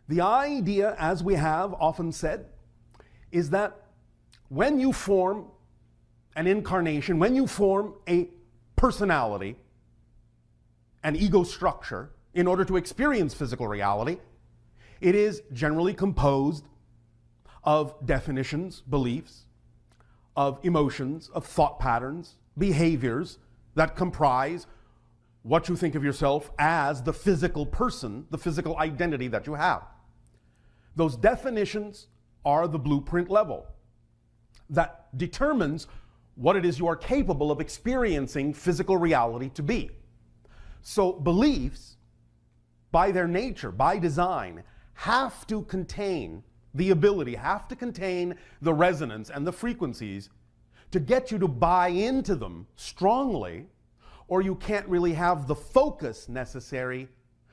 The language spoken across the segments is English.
The idea, as we have often said, is that when you form an incarnation, when you form a personality, an ego structure, in order to experience physical reality, it is generally composed of definitions, beliefs, of emotions, of thought patterns, behaviors that comprise what you think of yourself as the physical person, the physical identity that you have. Those definitions are the blueprint level that determines what it is you are capable of experiencing physical reality to be. So beliefs, by their nature, by design, have to contain the ability, have to contain the resonance and the frequencies to get you to buy into them strongly, or you can't really have the focus necessary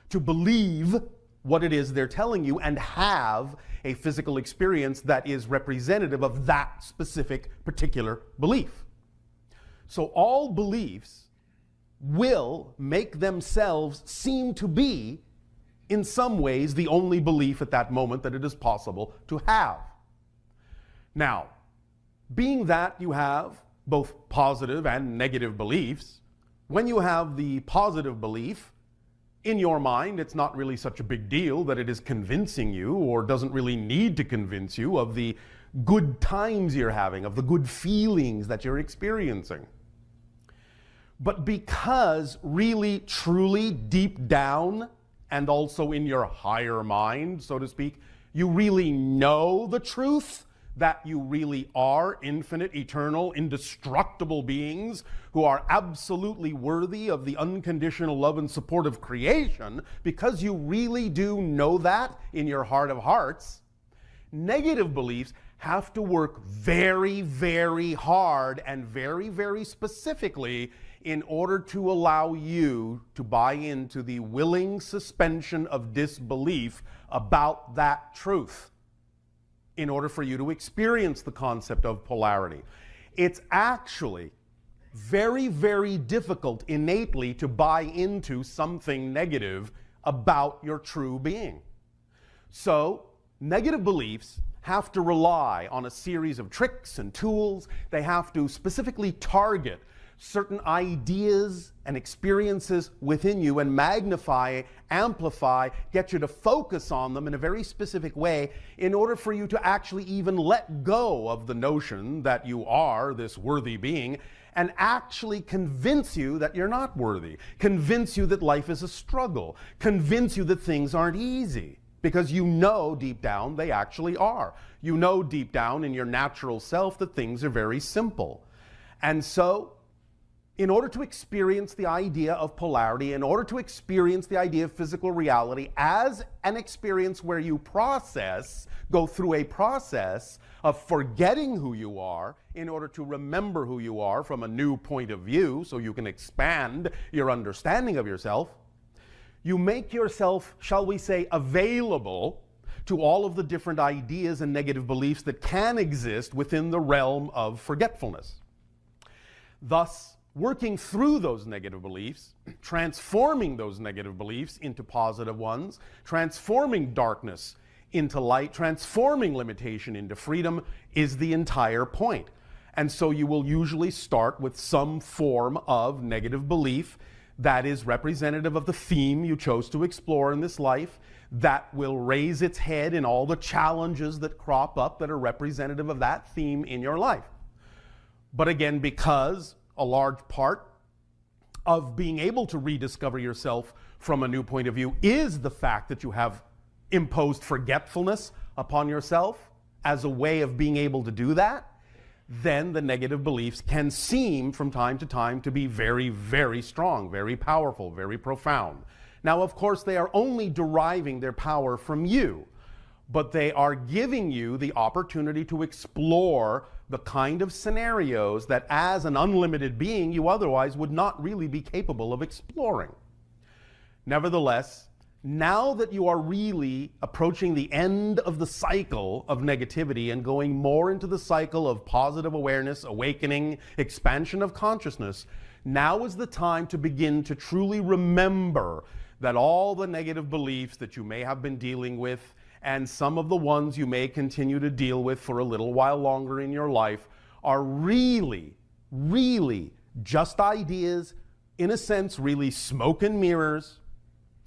to believe what it is they're telling you and have a physical experience that is representative of that specific particular belief. So all beliefs will make themselves seem to be, in some ways, the only belief at that moment that it is possible to have. Now, being that you have both positive and negative beliefs, when you have the positive belief, in your mind, it's not really such a big deal that it is convincing you, or doesn't really need to convince you, of the good times you're having, of the good feelings that you're experiencing. But because really, truly, deep down, and also in your higher mind, so to speak, you really know the truth, that you really are infinite, eternal, indestructible beings who are absolutely worthy of the unconditional love and support of creation, because you really do know that in your heart of hearts, negative beliefs have to work very, very hard and very, very specifically in order to allow you to buy into the willing suspension of disbelief about that truth, in order for you to experience the concept of polarity. It's actually very, very difficult innately to buy into something negative about your true being. So, negative beliefs have to rely on a series of tricks and tools. They have to specifically target certain ideas and experiences within you and magnify, amplify, get you to focus on them in a very specific way in order for you to actually even let go of the notion that you are this worthy being and actually convince you that you're not worthy, convince you that life is a struggle, convince you that things aren't easy, because you know deep down they actually are. You know deep down in your natural self that things are very simple. And so, in order to experience the idea of polarity, in order to experience the idea of physical reality as an experience where you go through a process of forgetting who you are in order to remember who you are from a new point of view so you can expand your understanding of yourself, you make yourself, shall we say, available to all of the different ideas and negative beliefs that can exist within the realm of forgetfulness. Thus, working through those negative beliefs, transforming those negative beliefs into positive ones, transforming darkness into light, transforming limitation into freedom is the entire point. And so you will usually start with some form of negative belief that is representative of the theme you chose to explore in this life, that will raise its head in all the challenges that crop up that are representative of that theme in your life. But again, because a large part of being able to rediscover yourself from a new point of view is the fact that you have imposed forgetfulness upon yourself as a way of being able to do that, then the negative beliefs can seem from time to time to be very, very strong, very powerful, very profound. Now, of course, they are only deriving their power from you, but they are giving you the opportunity to explore the kind of scenarios that as an unlimited being you otherwise would not really be capable of exploring. Nevertheless, now that you are really approaching the end of the cycle of negativity and going more into the cycle of positive awareness, awakening, expansion of consciousness, now is the time to begin to truly remember that all the negative beliefs that you may have been dealing with and some of the ones you may continue to deal with for a little while longer in your life are really, really just ideas, in a sense, really smoke and mirrors,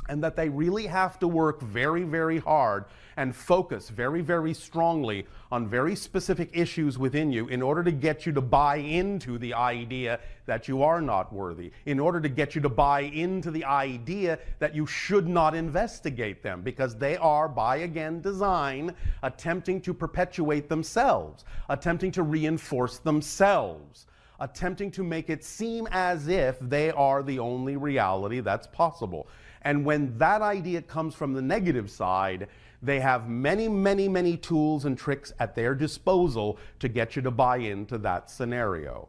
and that they really have to work very, very hard and focus very, very strongly on very specific issues within you in order to get you to buy into the idea that you are not worthy, in order to get you to buy into the idea that you should not investigate them, because they are, by again design, attempting to perpetuate themselves, attempting to reinforce themselves, attempting to make it seem as if they are the only reality that's possible. And when that idea comes from the negative side, they have many, many, many tools and tricks at their disposal to get you to buy into that scenario.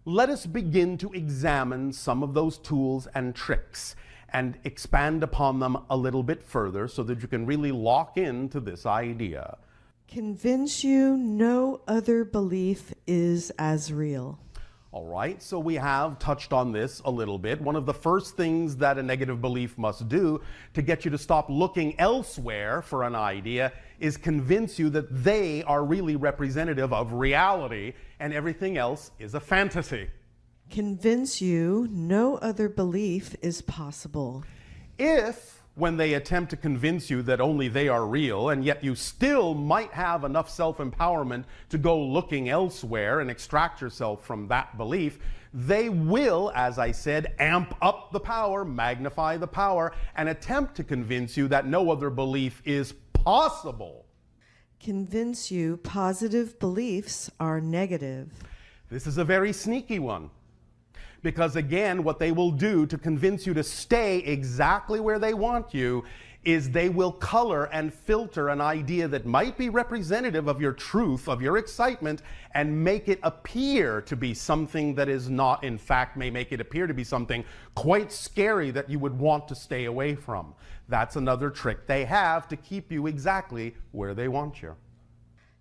Let us begin to examine some of those tools and tricks and expand upon them a little bit further so that you can really lock into this idea. Convince you no other belief is as real. All right, so we have touched on this a little bit. One of the first things that a negative belief must do to get you to stop looking elsewhere for an idea is convince you that they are really representative of reality and everything else is a fantasy. Convince you no other belief is possible. If, when they attempt to convince you that only they are real, and yet you still might have enough self-empowerment to go looking elsewhere and extract yourself from that belief, they will, as I said, amp up the power, magnify the power, and attempt to convince you that no other belief is possible. Convince you positive beliefs are negative. This is a very sneaky one. Because again, what they will do to convince you to stay exactly where they want you is they will color and filter an idea that might be representative of your truth, of your excitement, and make it appear to be something that is not, in fact, may make it appear to be something quite scary that you would want to stay away from. That's another trick they have to keep you exactly where they want you.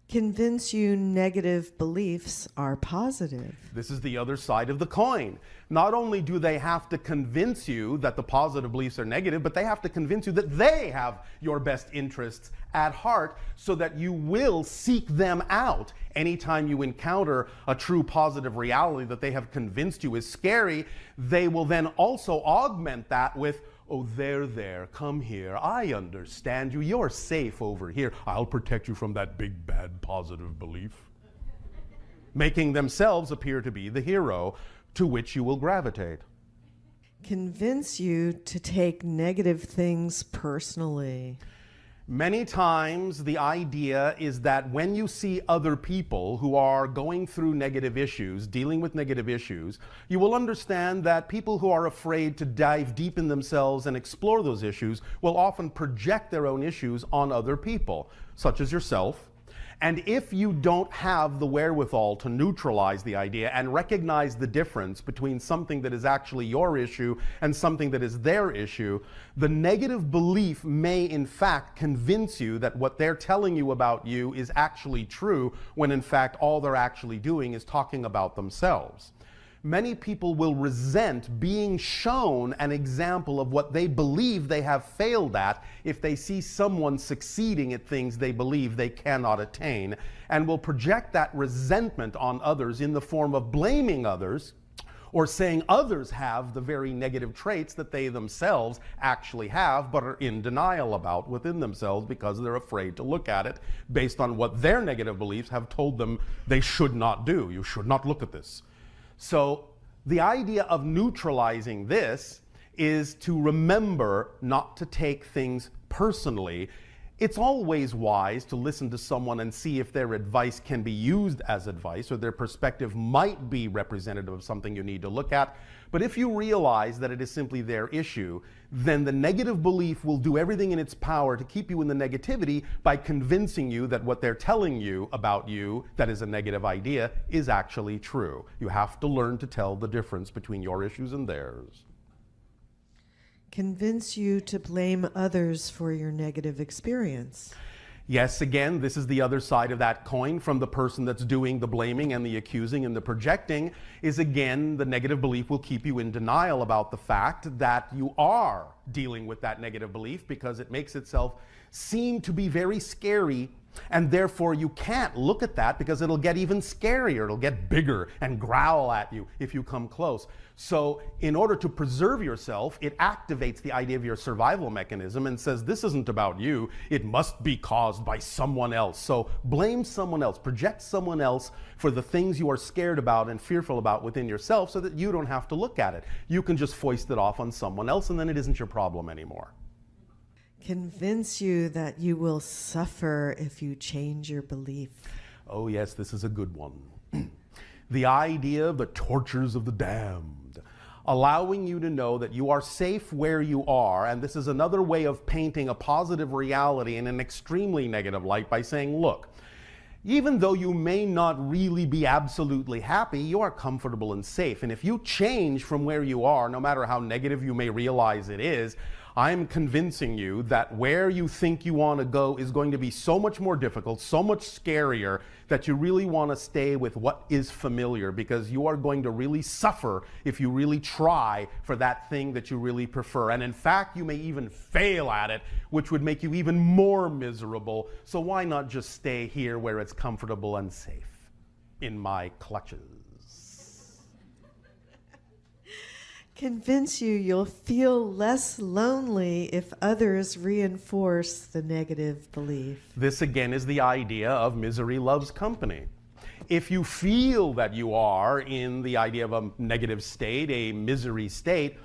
Convince you negative beliefs are positive. This is the other side of the coin. Not only do they have to convince you that the positive beliefs are negative, but they have to convince you that they have your best interests at heart so that you will seek them out anytime you encounter a true positive reality that they have convinced you is scary. They will then also augment that with, oh, there, come here. I understand you. You're safe over here. I'll protect you from that big, bad, positive belief. Making themselves appear to be the hero to which you will gravitate. Convince you to take negative things personally. Many times the idea is that when you see other people who are going through negative issues, dealing with negative issues, you will understand that people who are afraid to dive deep in themselves and explore those issues will often project their own issues on other people, such as yourself. And if you don't have the wherewithal to neutralize the idea and recognize the difference between something that is actually your issue and something that is their issue, the negative belief may in fact convince you that what they're telling you about you is actually true, when in fact all they're actually doing is talking about themselves. Many people will resent being shown an example of what they believe they have failed at if they see someone succeeding at things they believe they cannot attain, and will project that resentment on others in the form of blaming others or saying others have the very negative traits that they themselves actually have but are in denial about within themselves because they're afraid to look at it based on what their negative beliefs have told them they should not do. You should not look at this. So the idea of neutralizing this is to remember not to take things personally. It's always wise to listen to someone and see if their advice can be used as advice or their perspective might be representative of something you need to look at. But if you realize that it is simply their issue, then the negative belief will do everything in its power to keep you in the negativity by convincing you that what they're telling you about you, that is a negative idea, is actually true. You have to learn to tell the difference between your issues and theirs. Convince you to blame others for your negative experience. Yes, again, this is the other side of that coin from the person that's doing the blaming and the accusing and the projecting, is again, the negative belief will keep you in denial about the fact that you are dealing with that negative belief because it makes itself seem to be very scary, and therefore you can't look at that because it'll get even scarier. It'll get bigger and growl at you if you come close. So in order to preserve yourself, it activates the idea of your survival mechanism and says, this isn't about you. It must be caused by someone else. So blame someone else, project someone else for the things you are scared about and fearful about within yourself so that you don't have to look at it. You can just foist it off on someone else and then it isn't your problem anymore. Convince you that you will suffer if you change your belief. Oh yes, this is a good one. The idea of the tortures of the damned, allowing you to know that you are safe where you are, and this is another way of painting a positive reality in an extremely negative light by saying, look, even though you may not really be absolutely happy, you are comfortable and safe. And if you change from where you are, no matter how negative you may realize it is, I'm convincing you that where you think you want to go is going to be so much more difficult, so much scarier, that you really want to stay with what is familiar, because you are going to really suffer if you really try for that thing that you really prefer. And in fact, you may even fail at it, which would make you even more miserable. So why not just stay here where it's comfortable and safe, in my clutches? Convince you you'll feel less lonely if others reinforce the negative belief. This again is the idea of misery loves company. If you feel that you are in the idea of a negative state, a misery state,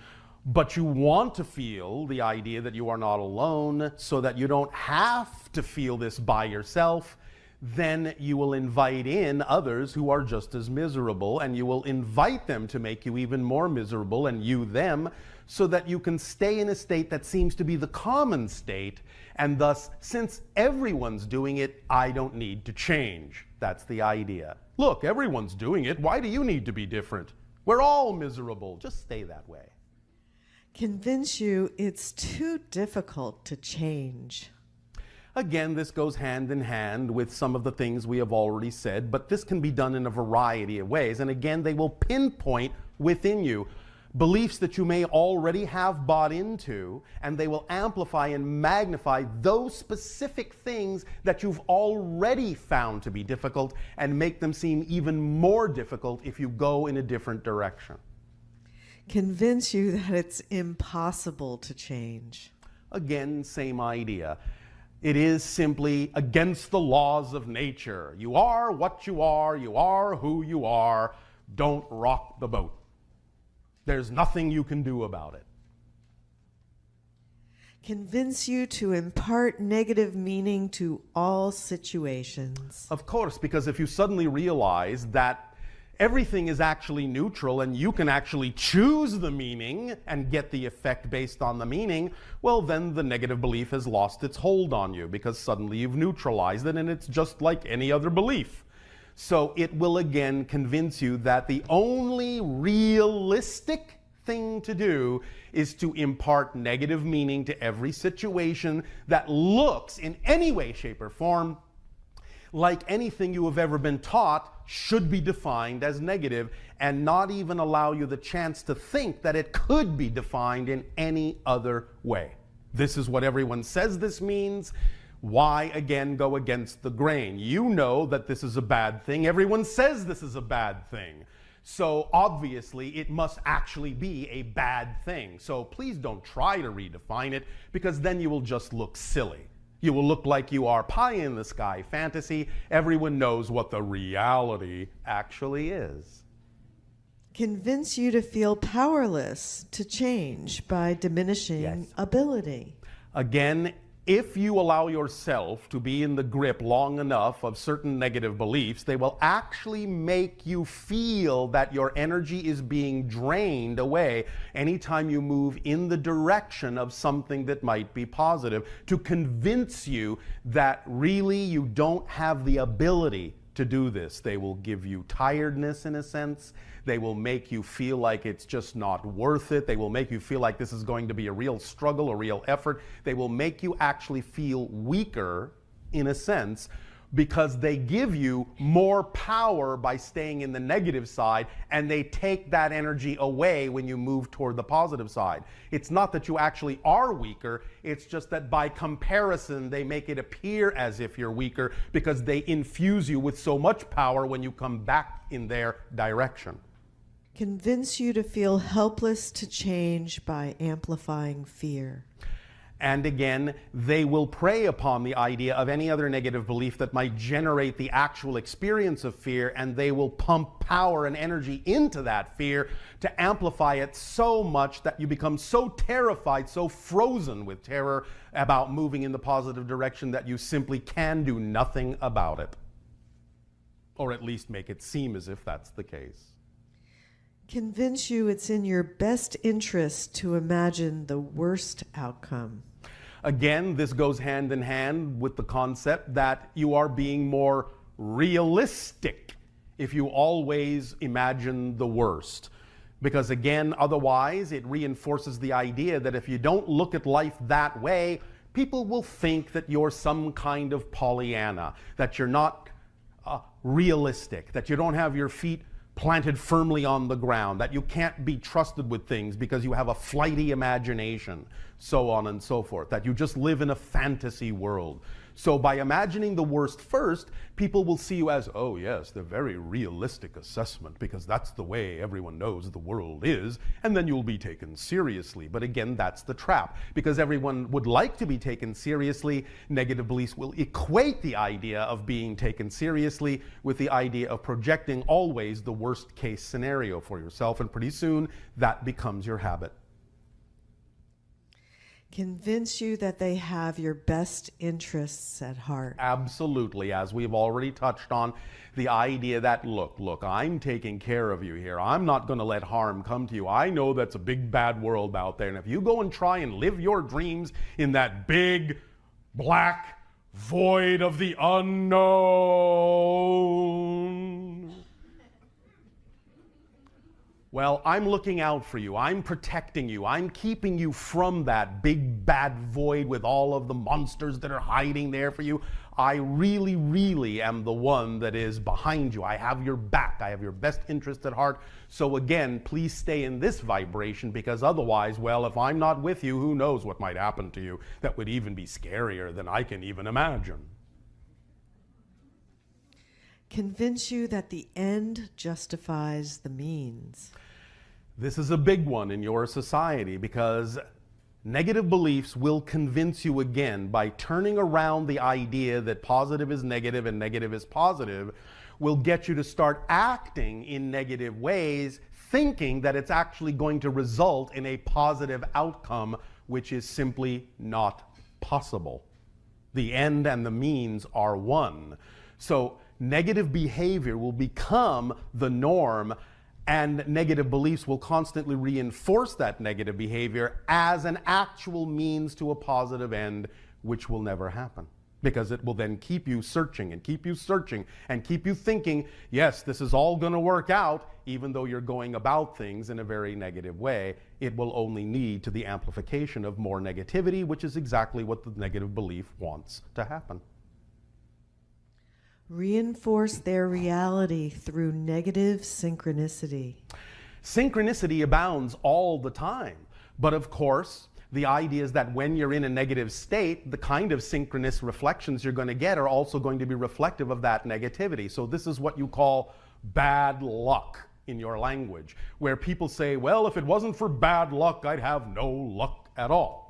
but you want to feel the idea that you are not alone so that you don't have to feel this by yourself, then you will invite in others who are just as miserable, and you will invite them to make you even more miserable, and you them, so that you can stay in a state that seems to be the common state, and thus, since everyone's doing it, I don't need to change. That's the idea. Look, everyone's doing it. Why do you need to be different? We're all miserable. Just stay that way. Convince you it's too difficult to change. Again, this goes hand in hand with some of the things we have already said, but this can be done in a variety of ways. And again, they will pinpoint within you beliefs that you may already have bought into, and they will amplify and magnify those specific things that you've already found to be difficult and make them seem even more difficult if you go in a different direction. Convince you that it's impossible to change. Again, same idea. It is simply against the laws of nature. You are what you are who you are. Don't rock the boat. There's nothing you can do about it. Convince you to impart negative meaning to all situations. Of course, because if you suddenly realize that everything is actually neutral and you can actually choose the meaning and get the effect based on the meaning, well, then the negative belief has lost its hold on you because suddenly you've neutralized it and it's just like any other belief. So it will again convince you that the only realistic thing to do is to impart negative meaning to every situation that looks in any way, shape, or form like anything you have ever been taught should be defined as negative, and not even allow you the chance to think that it could be defined in any other way. This is what everyone says this means. Why, again, go against the grain? You know that this is a bad thing. Everyone says this is a bad thing. So obviously it must actually be a bad thing. So please don't try to redefine it, because then you will just look silly. You will look like you are pie-in-the-sky fantasy. Everyone knows what the reality actually is. Convince you to feel powerless to change by diminishing ability. Again, if you allow yourself to be in the grip long enough of certain negative beliefs, they will actually make you feel that your energy is being drained away anytime you move in the direction of something that might be positive, to convince you that really you don't have the ability to do this. They will give you tiredness in a sense. They will make you feel like it's just not worth it. They will make you feel like this is going to be a real struggle, a real effort. They will make you actually feel weaker in a sense, because they give you more power by staying in the negative side, and they take that energy away when you move toward the positive side. It's not that you actually are weaker, it's just that by comparison they make it appear as if you're weaker because they infuse you with so much power when you come back in their direction. Convince you to feel helpless to change by amplifying fear. And again, they will prey upon the idea of any other negative belief that might generate the actual experience of fear, and they will pump power and energy into that fear to amplify it so much that you become so terrified, so frozen with terror about moving in the positive direction that you simply can do nothing about it. Or at least make it seem as if that's the case. Convince you it's in your best interest to imagine the worst outcome. Again, this goes hand in hand with the concept that you are being more realistic if you always imagine the worst. Because again, otherwise it reinforces the idea that if you don't look at life that way, people will think that you're some kind of Pollyanna, that you're not realistic, that you don't have your feet planted firmly on the ground, that you can't be trusted with things because you have a flighty imagination, so on and so forth, that you just live in a fantasy world. So by imagining the worst first, people will see you as, oh yes, the very realistic assessment, because that's the way everyone knows the world is, and then you'll be taken seriously. But again, that's the trap. Because everyone would like to be taken seriously, negative beliefs will equate the idea of being taken seriously with the idea of projecting always the worst case scenario for yourself, and pretty soon that becomes your habit. Convince you that they have your best interests at heart. Absolutely, as we've already touched on, the idea that, look, I'm taking care of you here. I'm not going to let harm come to you. I know that's a big bad world out there, and if you go and try and live your dreams in that big, black void of the unknown, well, I'm looking out for you. I'm protecting you. I'm keeping you from that big bad void with all of the monsters that are hiding there for you. I really, really am the one that is behind you. I have your back. I have your best interest at heart. So again, please stay in this vibration, because otherwise, well, if I'm not with you, who knows what might happen to you that would even be scarier than I can even imagine. Convince you that the end justifies the means. This is a big one in your society, because negative beliefs will convince you again by turning around the idea that positive is negative and negative is positive, will get you to start acting in negative ways, thinking that it's actually going to result in a positive outcome, which is simply not possible. The end and the means are one. So negative behavior will become the norm, and negative beliefs will constantly reinforce that negative behavior as an actual means to a positive end, which will never happen. Because it will then keep you searching and keep you searching and keep you thinking, yes, this is all going to work out, even though you're going about things in a very negative way. It will only lead to the amplification of more negativity, which is exactly what the negative belief wants to happen. Reinforce their reality through negative synchronicity. Synchronicity abounds all the time. But of course, the idea is that when you're in a negative state, the kind of synchronous reflections you're going to get are also going to be reflective of that negativity. So this is what you call bad luck in your language, where people say, well, if it wasn't for bad luck, I'd have no luck at all.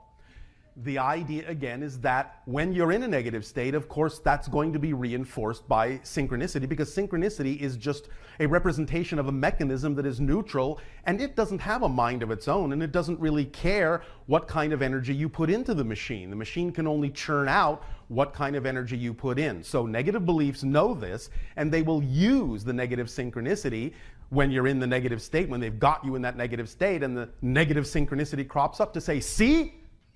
The idea, again, is that when you're in a negative state, of course, that's going to be reinforced by synchronicity, because synchronicity is just a representation of a mechanism that is neutral, and it doesn't have a mind of its own, and it doesn't really care what kind of energy you put into the machine. The machine can only churn out what kind of energy you put in. So negative beliefs know this, and they will use the negative synchronicity when you're in the negative state, when they've got you in that negative state, and the negative synchronicity crops up to say, see?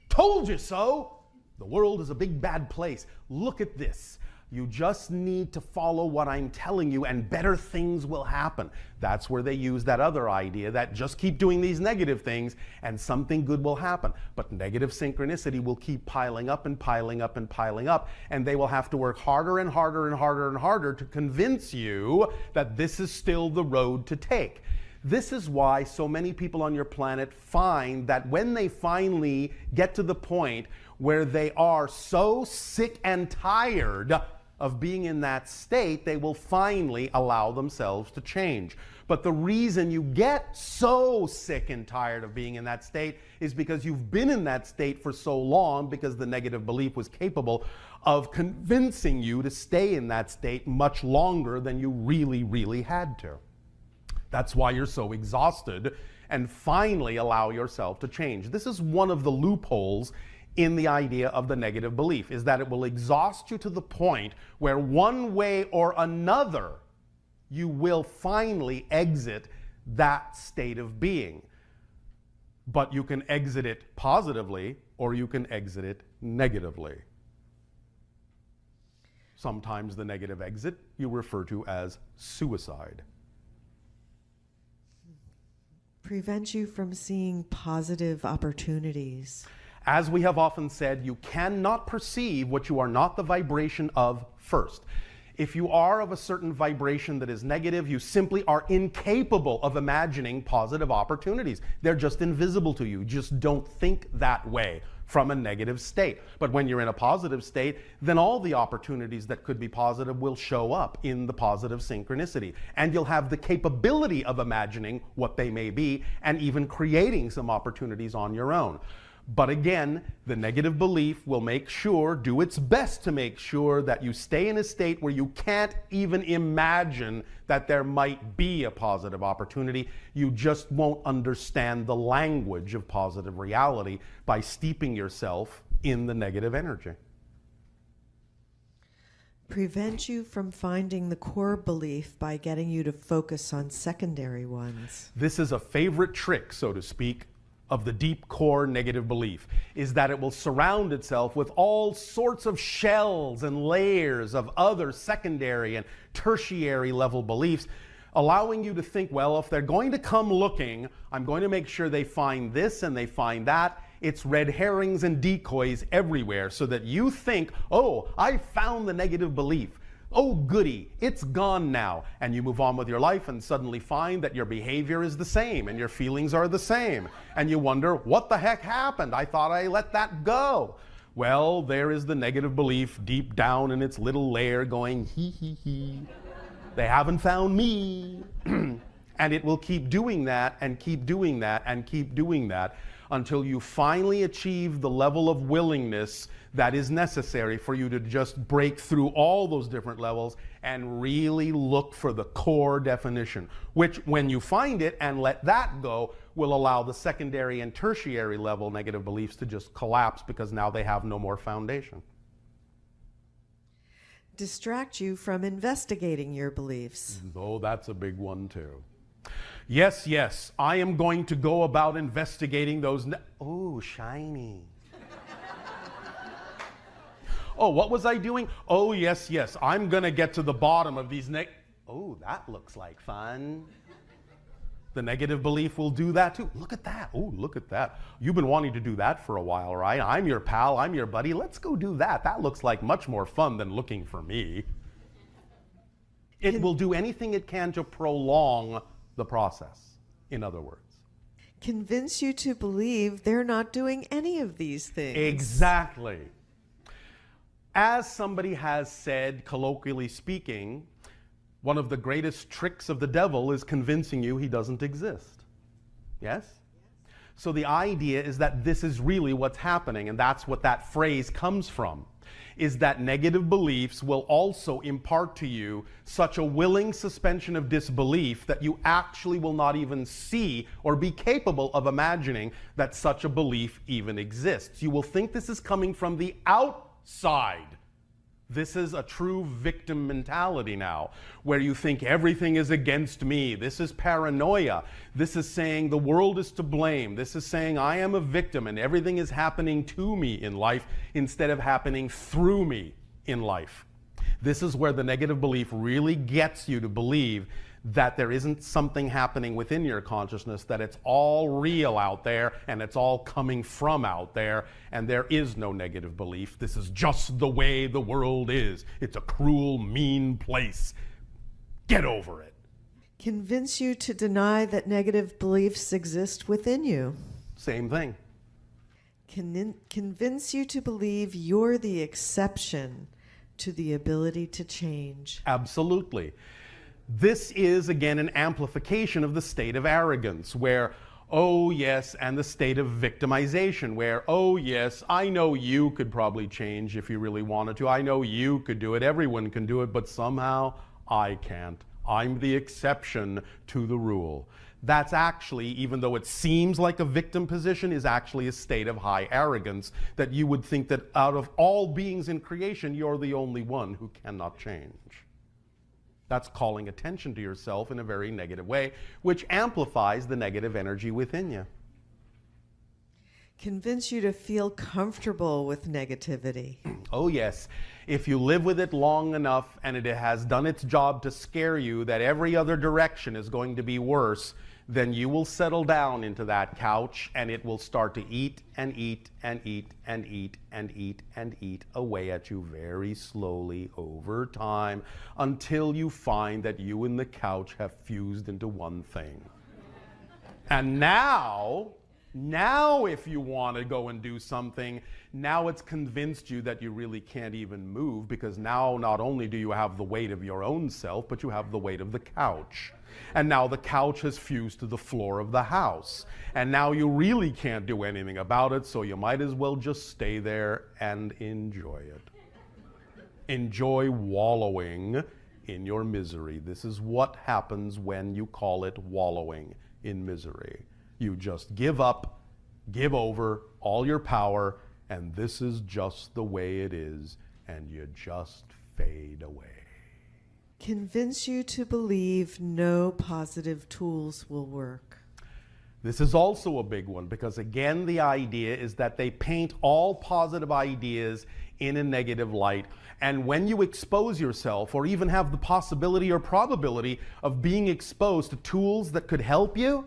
Told you so. The world is a big bad place. Look at this. You just need to follow what I'm telling you and better things will happen. That's where they use that other idea that just keep doing these negative things and something good will happen. But negative synchronicity will keep piling up and piling up and piling up, and they will have to work harder and harder and harder and harder to convince you that this is still the road to take. This is why so many people on your planet find that when they finally get to the point where they are so sick and tired of being in that state, they will finally allow themselves to change. But the reason you get so sick and tired of being in that state is because you've been in that state for so long, because the negative belief was capable of convincing you to stay in that state much longer than you really, really had to. That's why you're so exhausted and finally allow yourself to change. This is one of the loopholes in the idea of the negative belief, is that it will exhaust you to the point where one way or another you will finally exit that state of being. But you can exit it positively or you can exit it negatively. Sometimes the negative exit you refer to as suicide. Prevent you from seeing positive opportunities. As we have often said, you cannot perceive what you are not the vibration of first. If you are of a certain vibration that is negative, you simply are incapable of imagining positive opportunities. They're just invisible to you. Just don't think that way from a negative state. But when you're in a positive state, then all the opportunities that could be positive will show up in the positive synchronicity. And you'll have the capability of imagining what they may be and even creating some opportunities on your own. But again, the negative belief will do its best to make sure that you stay in a state where you can't even imagine that there might be a positive opportunity. You just won't understand the language of positive reality by steeping yourself in the negative energy. Prevent you from finding the core belief by getting you to focus on secondary ones. This is a favorite trick, so to speak, of the deep core negative belief, is that it will surround itself with all sorts of shells and layers of other secondary and tertiary level beliefs, allowing you to think, well, if they're going to come looking, I'm going to make sure they find this and they find that. It's red herrings and decoys everywhere, so that you think, oh, I found the negative belief. Oh, goody, it's gone now. And you move on with your life and suddenly find that your behavior is the same and your feelings are the same. And you wonder, what the heck happened? I thought I let that go. Well, there is the negative belief deep down in its little lair going, hee hee hee. They haven't found me. And it will keep doing that and keep doing that and keep doing that until you finally achieve the level of willingness that is necessary for you to just break through all those different levels and really look for the core definition, which when you find it and let that go will allow the secondary and tertiary level negative beliefs to just collapse, because now they have no more foundation. Distract you from investigating your beliefs. Oh, that's a big one too. Yes, yes, I am going to go about investigating those. Oh, shiny. Oh, what was I doing? Oh, yes, yes, I'm going to get to the bottom of these Oh, that looks like fun. The negative belief will do that too. Look at that. Oh, look at that. You've been wanting to do that for a while, right? I'm your pal. I'm your buddy. Let's go do that. That looks like much more fun than looking for me. It will do anything it can to prolong the process, in other words. Convince you to believe they're not doing any of these things. Exactly. As somebody has said, colloquially speaking, one of the greatest tricks of the devil is convincing you he doesn't exist. Yes? So the idea is that this is really what's happening, and that's what that phrase comes from, is that negative beliefs will also impart to you such a willing suspension of disbelief that you actually will not even see or be capable of imagining that such a belief even exists. You will think this is coming from the outside This is a true victim mentality now, where you think everything is against me. This is paranoia. This is saying the world is to blame. This is saying I am a victim and everything is happening to me in life instead of happening through me in life. This is where the negative belief really gets you to believe that there isn't something happening within your consciousness, that it's all real out there and it's all coming from out there, and there is no negative belief. This is just the way the world is. It's a cruel, mean place. Get over it. Convince you to deny that negative beliefs exist within you. Same thing. Convince you to believe you're the exception to the ability to change. Absolutely. This is, again, an amplification of the state of arrogance, where, oh yes, and the state of victimization, where, oh yes, I know you could probably change if you really wanted to. I know you could do it. Everyone can do it, but somehow I can't. I'm the exception to the rule. That's actually, even though it seems like a victim position, is actually a state of high arrogance, that you would think that out of all beings in creation, you're the only one who cannot change. That's calling attention to yourself in a very negative way, which amplifies the negative energy within you. Convince you to feel comfortable with negativity. Oh yes, if you live with it long enough and it has done its job to scare you that every other direction is going to be worse, then you will settle down into that couch and it will start to eat and eat and eat and eat and eat and eat away at you very slowly over time until you find that you and the couch have fused into one thing. And now if you want to go and do something, now it's convinced you that you really can't even move, because now not only do you have the weight of your own self, but you have the weight of the couch. And now the couch has fused to the floor of the house. And now you really can't do anything about it, so you might as well just stay there and enjoy it. Enjoy wallowing in your misery. This is what happens when you call it wallowing in misery. You just give up, give over all your power, and this is just the way it is, and you just fade away. Convince you to believe no positive tools will work. This is also a big one, because again, the idea is that they paint all positive ideas in a negative light. And when you expose yourself, or even have the possibility or probability of being exposed to tools that could help you,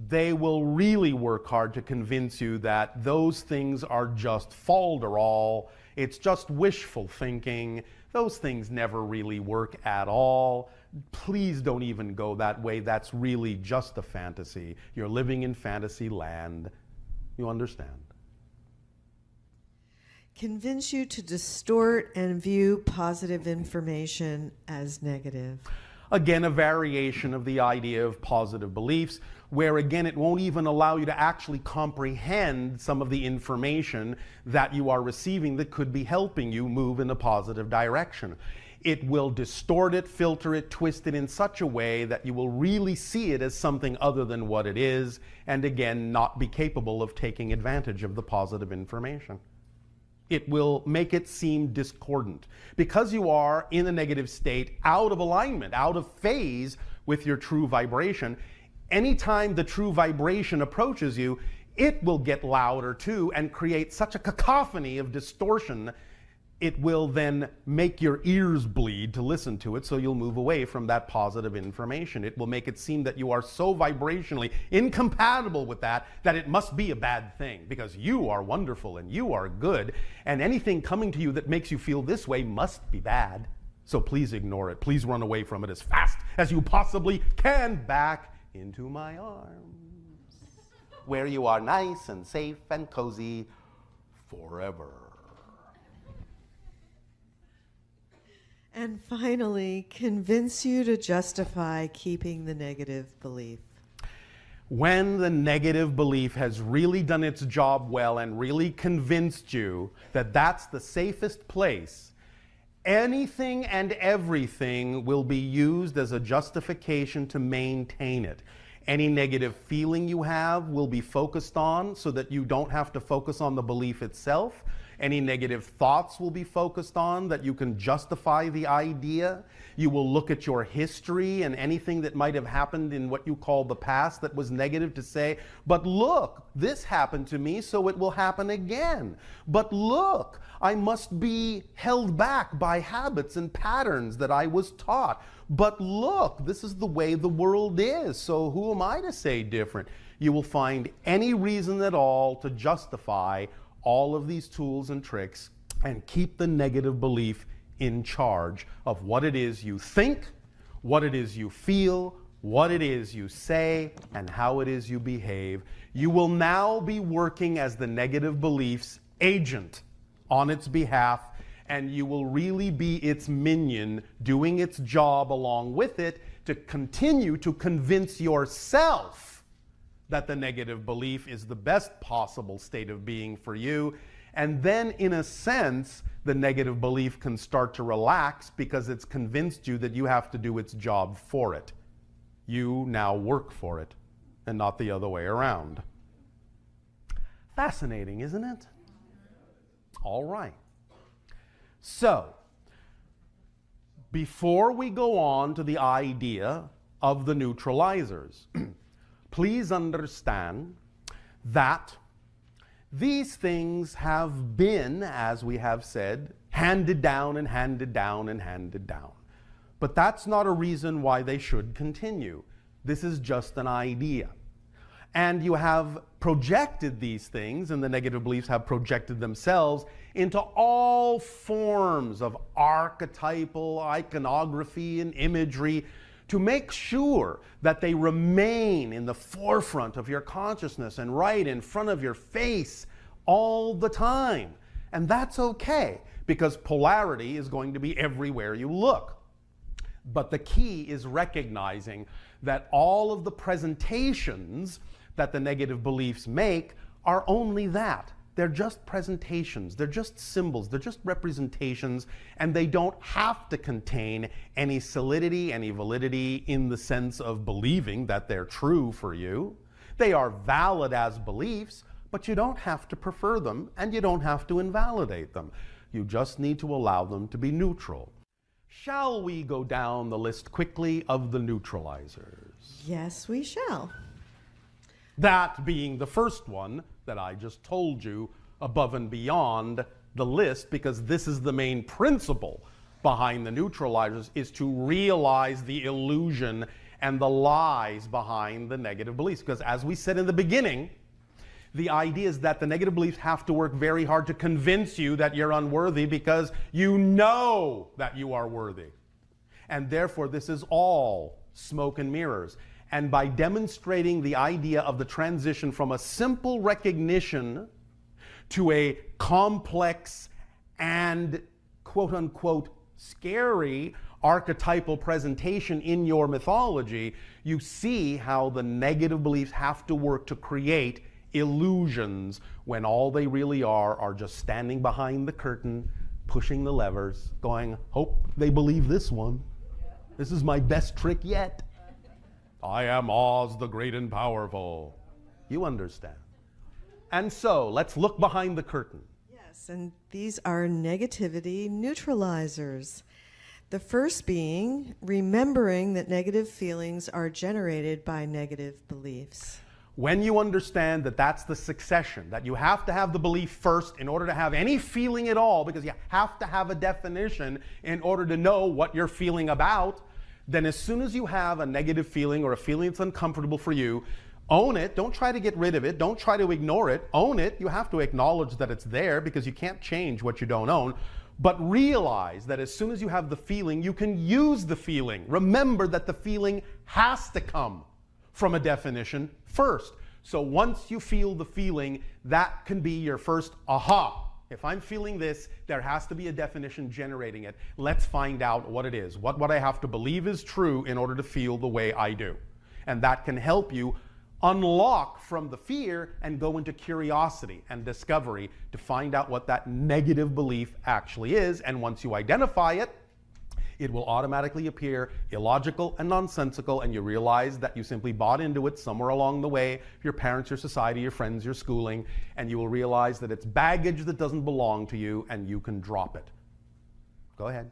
they will really work hard to convince you that those things are just falderall. It's just wishful thinking. Those things never really work at all. Please don't even go that way. That's really just a fantasy. You're living in fantasy land. You understand? Convince you to distort and view positive information as negative. Again, a variation of the idea of positive beliefs, where again it won't even allow you to actually comprehend some of the information that you are receiving that could be helping you move in a positive direction. It will distort it, filter it, twist it in such a way that you will really see it as something other than what it is, and again not be capable of taking advantage of the positive information. It will make it seem discordant. Because you are in a negative state, out of alignment, out of phase with your true vibration, anytime the true vibration approaches you, it will get louder too and create such a cacophony of distortion. It will then make your ears bleed to listen to it, so you'll move away from that positive information. It will make it seem that you are so vibrationally incompatible with that it must be a bad thing, because you are wonderful and you are good, and anything coming to you that makes you feel this way must be bad. So please ignore it. Please run away from it as fast as you possibly can, back into my arms, where you are nice and safe and cozy forever. And finally, convince you to justify keeping the negative belief. When the negative belief has really done its job well and really convinced you that that's the safest place, anything and everything will be used as a justification to maintain it. Any negative feeling you have will be focused on so that you don't have to focus on the belief itself. Any negative thoughts will be focused on that you can justify the idea. You will look at your history and anything that might have happened in what you call the past that was negative to say, but look, this happened to me, so it will happen again. But look, I must be held back by habits and patterns that I was taught. But look, this is the way the world is, so who am I to say different? You will find any reason at all to justify all of these tools and tricks and keep the negative belief in charge of what it is you think, what it is you feel, what it is you say, and how it is you behave. You will now be working as the negative belief's agent on its behalf, and you will really be its minion doing its job along with it to continue to convince yourself that the negative belief is the best possible state of being for you. And then, in a sense, the negative belief can start to relax because it's convinced you that you have to do its job for it. You now work for it, and not the other way around. Fascinating, isn't it? All right. So, before we go on to the idea of the neutralizers, please understand that these things have been, as we have said, handed down and handed down and handed down. But that's not a reason why they should continue. This is just an idea. And you have projected these things, and the negative beliefs have projected themselves into all forms of archetypal iconography and imagery to make sure that they remain in the forefront of your consciousness and right in front of your face all the time. And that's okay, because polarity is going to be everywhere you look. But the key is recognizing that all of the presentations that the negative beliefs make are only that. They're just presentations, they're just symbols, they're just representations, and they don't have to contain any solidity, any validity in the sense of believing that they're true for you. They are valid as beliefs, but you don't have to prefer them, and you don't have to invalidate them. You just need to allow them to be neutral. Shall we go down the list quickly of the neutralizers? Yes, we shall. That being the first one that I just told you above and beyond the list, because this is the main principle behind the neutralizers, is to realize the illusion and the lies behind the negative beliefs. Because as we said in the beginning, the idea is that the negative beliefs have to work very hard to convince you that you're unworthy because you know that you are worthy. And therefore, this is all smoke and mirrors. And by demonstrating the idea of the transition from a simple recognition to a complex and quote-unquote scary archetypal presentation in your mythology, you see how the negative beliefs have to work to create illusions when all they really are just standing behind the curtain, pushing the levers, going, hope they believe this one. This is my best trick yet. I am Oz the great and powerful. You understand. And so, let's look behind the curtain. Yes, and these are negativity neutralizers. The first being remembering that negative feelings are generated by negative beliefs. When you understand that that's the succession, that you have to have the belief first in order to have any feeling at all, because you have to have a definition in order to know what you're feeling about, then as soon as you have a negative feeling or a feeling that's uncomfortable for you, own it. Don't try to get rid of it. Don't try to ignore it. Own it. You have to acknowledge that it's there because you can't change what you don't own. But realize that as soon as you have the feeling, you can use the feeling. Remember that the feeling has to come from a definition first. So once you feel the feeling, that can be your first aha. If I'm feeling this, there has to be a definition generating it. Let's find out what it is. What I have to believe is true in order to feel the way I do. And that can help you unlock from the fear and go into curiosity and discovery to find out what that negative belief actually is. And once you identify it, it will automatically appear illogical and nonsensical, and you realize that you simply bought into it somewhere along the way, your parents, your society, your friends, your schooling, and you will realize that it's baggage that doesn't belong to you, and you can drop it. Go ahead.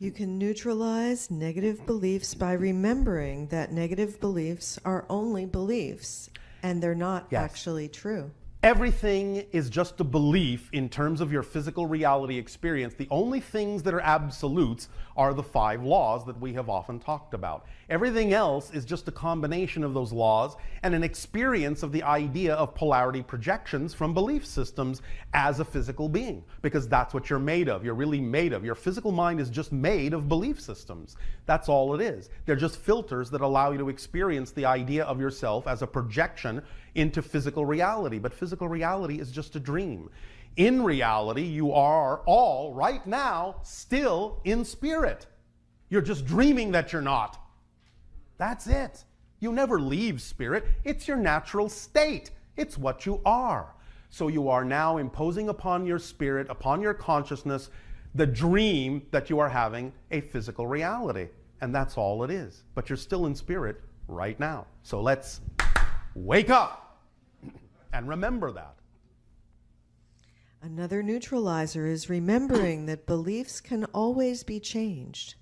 You can neutralize negative beliefs by remembering that negative beliefs are only beliefs and they're not actually true. Everything is just a belief in terms of your physical reality experience. The only things that are absolutes are the 5 laws that we have often talked about. Everything else is just a combination of those laws and an experience of the idea of polarity projections from belief systems as a physical being, because that's what you're made of. You're really made of. Your physical mind is just made of belief systems. That's all it is. They're just filters that allow you to experience the idea of yourself as a projection into physical reality. But physical reality is just a dream. In reality, you are all right now still in spirit. You're just dreaming that you're not. That's it. You never leave spirit. It's your natural state. It's what you are. So you are now imposing upon your spirit, upon your consciousness, the dream that you are having a physical reality. And that's all it is. But you're still in spirit right now. So let's wake up and remember that. Another neutralizer is remembering that beliefs can always be changed.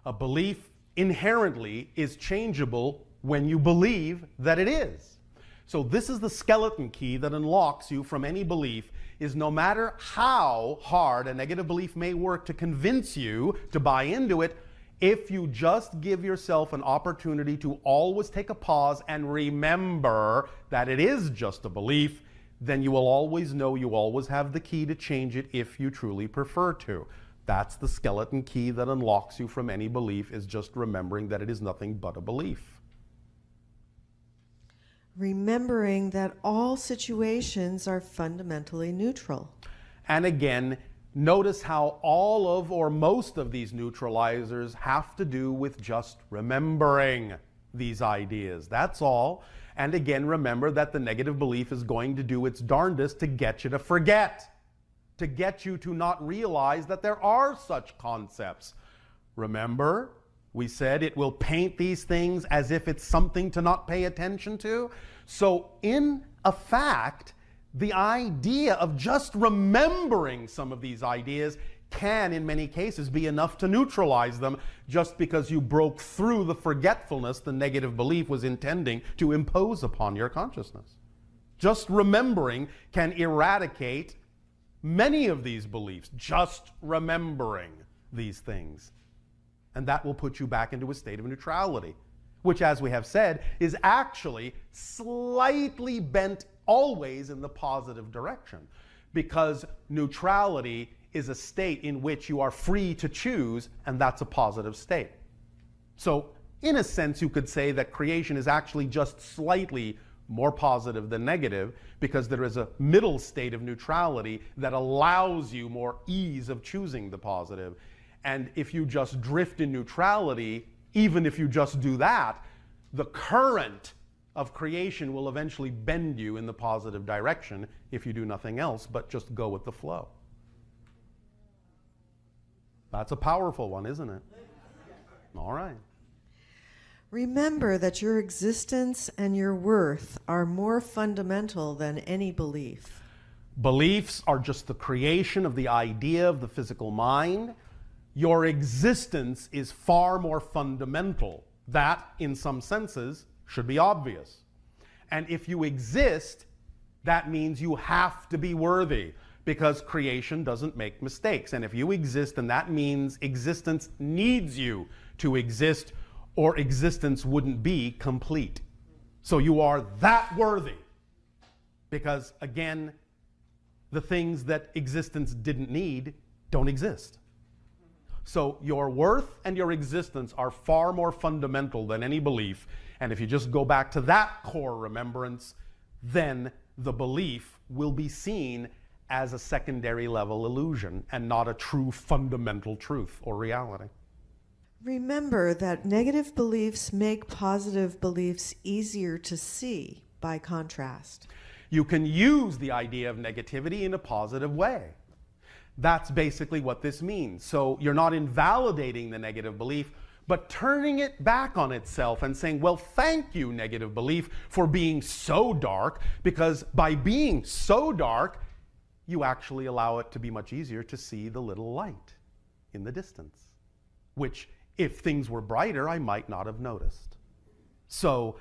A belief inherently is changeable when you believe that it is. So this is the skeleton key that unlocks you from any belief, is no matter how hard a negative belief may work to convince you to buy into it, if you just give yourself an opportunity to always take a pause and remember that it is just a belief, then you will always know you always have the key to change it if you truly prefer to. That's the skeleton key that unlocks you from any belief, is just remembering that it is nothing but a belief. Remembering that all situations are fundamentally neutral. And again, notice how all of or most of these neutralizers have to do with just remembering these ideas. That's all. And again, remember that the negative belief is going to do its darndest to get you to forget, to get you to not realize that there are such concepts. Remember, we said it will paint these things as if it's something to not pay attention to. So in a fact, the idea of just remembering some of these ideas can, in many cases, be enough to neutralize them, just because you broke through the forgetfulness the negative belief was intending to impose upon your consciousness. Just remembering can eradicate many of these beliefs, just remembering these things. And that will put you back into a state of neutrality, which, as we have said, is actually slightly bent always in the positive direction, because neutrality is a state in which you are free to choose, and that's a positive state. So in a sense, you could say that creation is actually just slightly more positive than negative, because there is a middle state of neutrality that allows you more ease of choosing the positive. And if you just drift in neutrality, even if you just do that, the current of creation will eventually bend you in the positive direction if you do nothing else but just go with the flow. That's a powerful one, isn't it? All right. Remember that your existence and your worth are more fundamental than any belief. Beliefs are just the creation of the idea of the physical mind. Your existence is far more fundamental. That, in some senses, should be obvious. And if you exist, that means you have to be worthy, because creation doesn't make mistakes. And if you exist, then that means existence needs you to exist, or existence wouldn't be complete. So you are that worthy, because again, the things that existence didn't need don't exist. So your worth and your existence are far more fundamental than any belief. And if you just go back to that core remembrance, then the belief will be seen as a secondary level illusion and not a true fundamental truth or reality. Remember that negative beliefs make positive beliefs easier to see by contrast. You can use the idea of negativity in a positive way. That's basically what this means. So you're not invalidating the negative belief, but turning it back on itself and saying, well, thank you, negative belief, for being so dark, because by being so dark, you actually allow it to be much easier to see the little light in the distance, which, if things were brighter, I might not have noticed. So,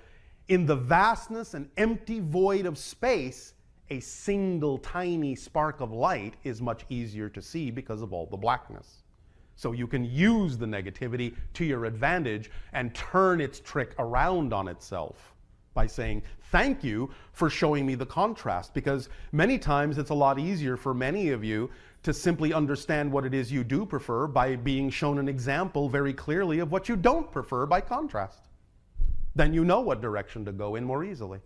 in the vastness and empty void of space, a single tiny spark of light is much easier to see because of all the blackness. So you can use the negativity to your advantage and turn its trick around on itself by saying, thank you for showing me the contrast, because many times it's a lot easier for many of you to simply understand what it is you do prefer by being shown an example very clearly of what you don't prefer by contrast. Then you know what direction to go in more easily.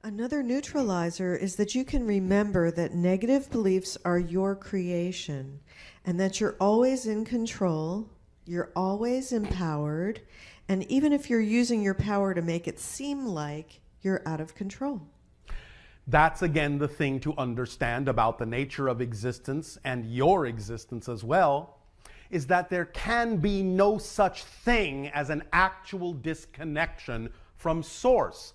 Another neutralizer is that you can remember that negative beliefs are your creation and that you're always in control, you're always empowered, and even if you're using your power to make it seem like you're out of control. That's again the thing to understand about the nature of existence and your existence as well, is that there can be no such thing as an actual disconnection from Source.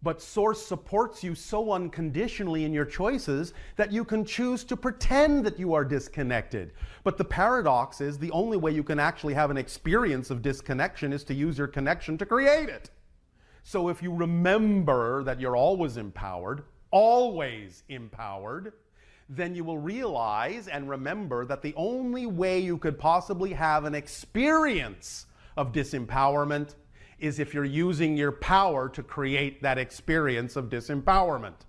But Source supports you so unconditionally in your choices that you can choose to pretend that you are disconnected. But the paradox is the only way you can actually have an experience of disconnection is to use your connection to create it. So if you remember that you're always empowered, then you will realize and remember that the only way you could possibly have an experience of disempowerment is if you're using your power to create that experience of disempowerment.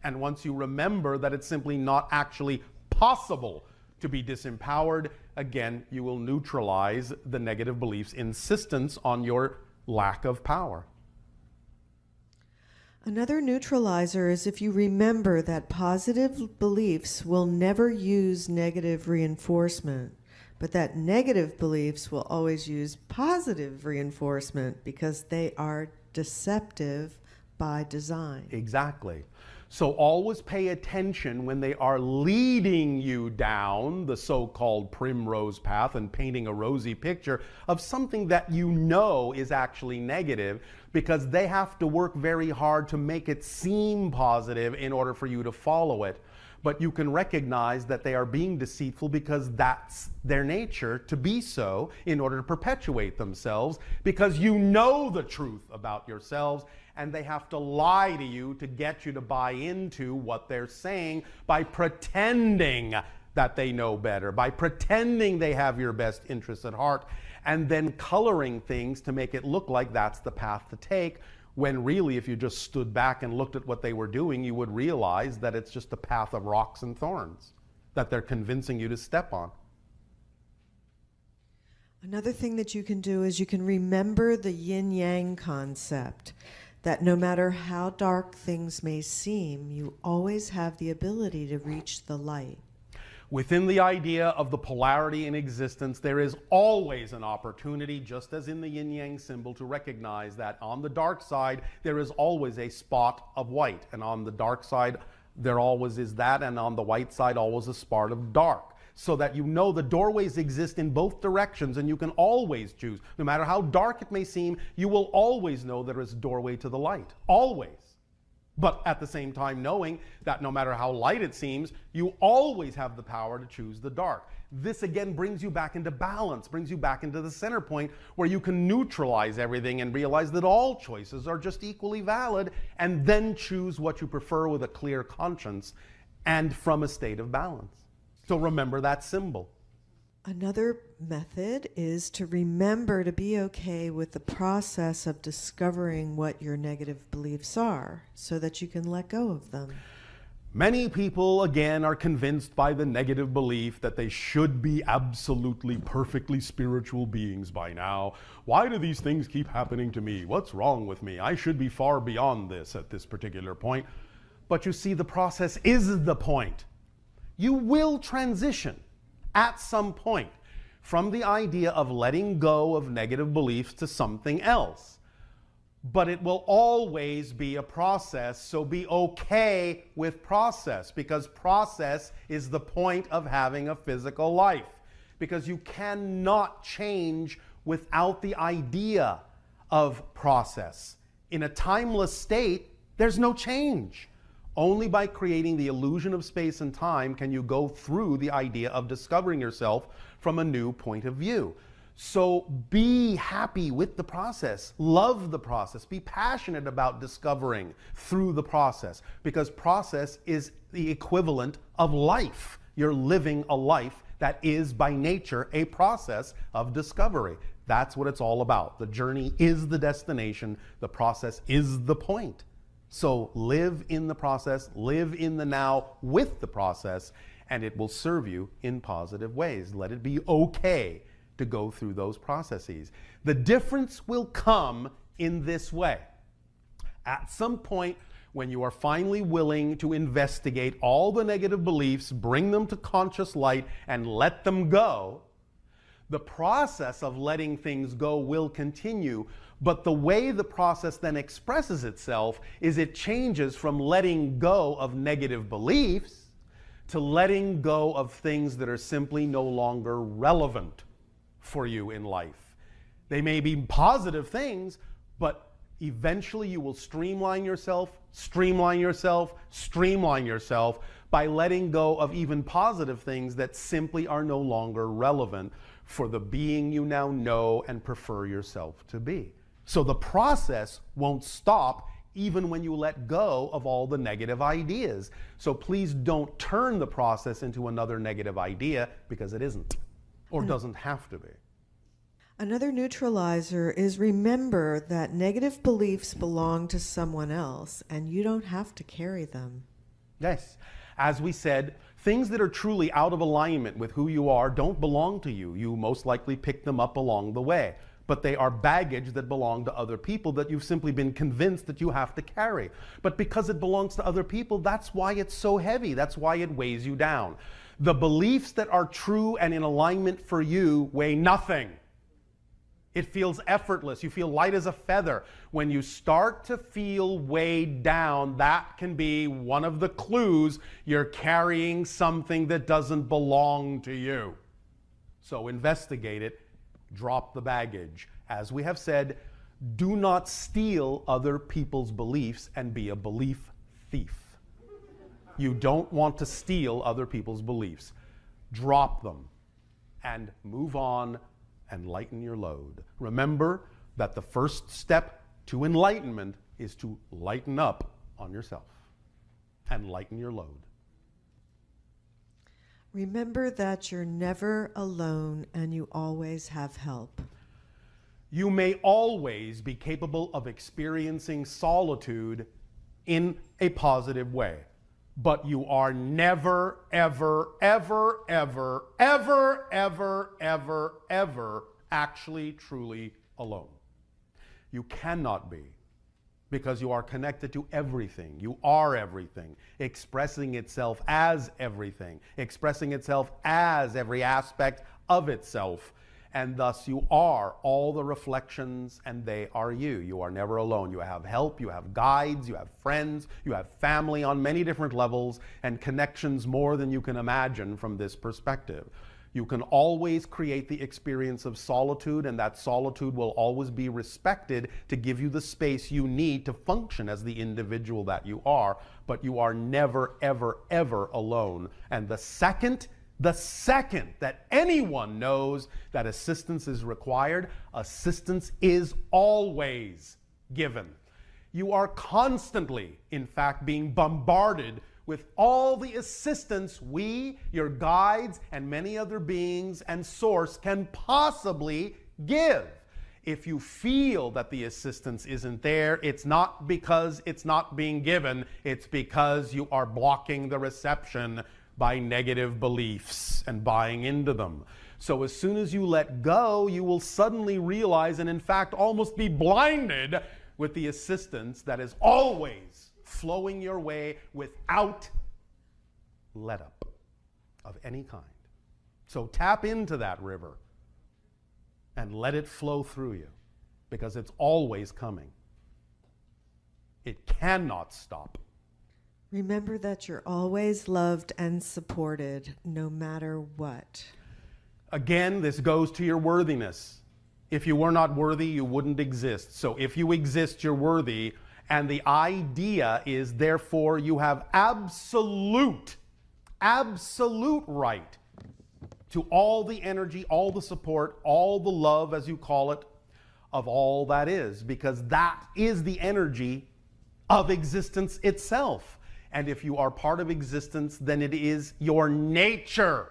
And once you remember that it's simply not actually possible to be disempowered, again, you will neutralize the negative belief's insistence on your lack of power. Another neutralizer is if you remember that positive beliefs will never use negative reinforcement, but that negative beliefs will always use positive reinforcement because they are deceptive by design. Exactly. So always pay attention when they are leading you down the so-called primrose path and painting a rosy picture of something that you know is actually negative, because they have to work very hard to make it seem positive in order for you to follow it. But you can recognize that they are being deceitful because that's their nature to be so in order to perpetuate themselves, because you know the truth about yourselves, and they have to lie to you to get you to buy into what they're saying by pretending that they know better, by pretending they have your best interests at heart, and then coloring things to make it look like that's the path to take, when really, if you just stood back and looked at what they were doing, you would realize that it's just a path of rocks and thorns that they're convincing you to step on. Another thing that you can do is you can remember the yin-yang concept, that no matter how dark things may seem, you always have the ability to reach the light. Within the idea of the polarity in existence, there is always an opportunity, just as in the yin-yang symbol, to recognize that on the dark side, there is always a spot of white. And on the dark side, there always is that, and on the white side, always a spot of dark. So that you know the doorways exist in both directions, and you can always choose. No matter how dark it may seem, you will always know there is a doorway to the light. Always. But at the same time knowing that no matter how light it seems, you always have the power to choose the dark. This again brings you back into balance, brings you back into the center point where you can neutralize everything and realize that all choices are just equally valid, and then choose what you prefer with a clear conscience and from a state of balance. So remember that symbol. Another method is to remember to be okay with the process of discovering what your negative beliefs are so that you can let go of them. Many people, again, are convinced by the negative belief that they should be absolutely perfectly spiritual beings by now. Why do these things keep happening to me? What's wrong with me? I should be far beyond this at this particular point. But you see, the process is the point. You will transition at some point from the idea of letting go of negative beliefs to something else. but it will always be a process. So be okay with process, because process is the point of having a physical life. Because you cannot change without the idea of process. In a timeless state, there's no change. Only by creating the illusion of space and time can you go through the idea of discovering yourself from a new point of view. So be happy with the process, love the process, be passionate about discovering through the process, because process is the equivalent of life. You're living a life that is by nature a process of discovery. That's what it's all about. The journey is the destination, the process is the point. So live in the process, live in the now with the process, and it will serve you in positive ways. Let it be okay to go through those processes. The difference will come in this way. At some point, when you are finally willing to investigate all the negative beliefs, bring them to conscious light, and let them go, the process of letting things go will continue. But the way the process then expresses itself is it changes from letting go of negative beliefs to letting go of things that are simply no longer relevant for you in life. They may be positive things, but eventually you will streamline yourself, streamline yourself, streamline yourself by letting go of even positive things that simply are no longer relevant for the being you now know and prefer yourself to be. So the process won't stop even when you let go of all the negative ideas. So please don't turn the process into another negative idea, because it isn't, or doesn't have to be. Another neutralizer is remember that negative beliefs belong to someone else and you don't have to carry them. Yes. As we said, things that are truly out of alignment with who you are don't belong to you. You most likely pick them up along the way. But they are baggage that belong to other people that you've simply been convinced that you have to carry. But because it belongs to other people, that's why it's so heavy. That's why it weighs you down. The beliefs that are true and in alignment for you weigh nothing. It feels effortless. You feel light as a feather. When you start to feel weighed down, that can be one of the clues you're carrying something that doesn't belong to you. So investigate it. Drop the baggage. As we have said, do not steal other people's beliefs and be a belief thief. You don't want to steal other people's beliefs. Drop them and move on and lighten your load. Remember that the first step to enlightenment is to lighten up on yourself and lighten your load. Remember that you're never alone and you always have help. You may always be capable of experiencing solitude in a positive way, but you are never, ever, ever, ever, ever, ever, ever, ever actually, truly alone. You cannot be, because you are connected to everything. You are everything, expressing itself as everything, expressing itself as every aspect of itself. And thus you are all the reflections, and they are you. You are never alone. You have help, you have guides, you have friends, you have family on many different levels, and connections more than you can imagine from this perspective. You can always create the experience of solitude, and that solitude will always be respected to give you the space you need to function as the individual that you are, but you are never, ever, ever alone. And the second that anyone knows that assistance is required, assistance is always given. You are constantly, in fact, being bombarded with all the assistance we, your guides, and many other beings and source can possibly give. If you feel that the assistance isn't there, it's not because it's not being given, it's because you are blocking the reception by negative beliefs and buying into them. So as soon as you let go, you will suddenly realize, and in fact almost be blinded with the assistance that is always flowing your way without let up of any kind. So tap into that river and let it flow through you, because it's always coming. It cannot stop. Remember that you're always loved and supported, no matter what. Again, this goes to your worthiness. If you were not worthy, you wouldn't exist. So if you exist, you're worthy. And the idea is, therefore, you have absolute right to all the energy, all the support, all the love, as you call it, of all that is, because that is the energy of existence itself. And if you are part of existence, then it is your nature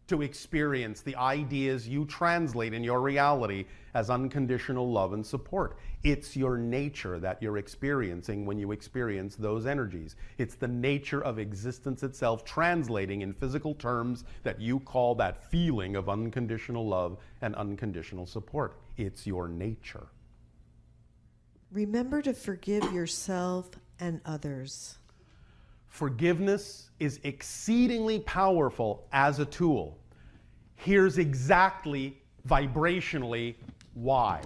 to experience the ideas you translate in your reality as unconditional love and support. It's your nature that you're experiencing when you experience those energies. It's the nature of existence itself translating in physical terms that you call that feeling of unconditional love and unconditional support. It's your nature. Remember to forgive yourself and others. Forgiveness is exceedingly powerful as a tool. Here's exactly vibrationally why.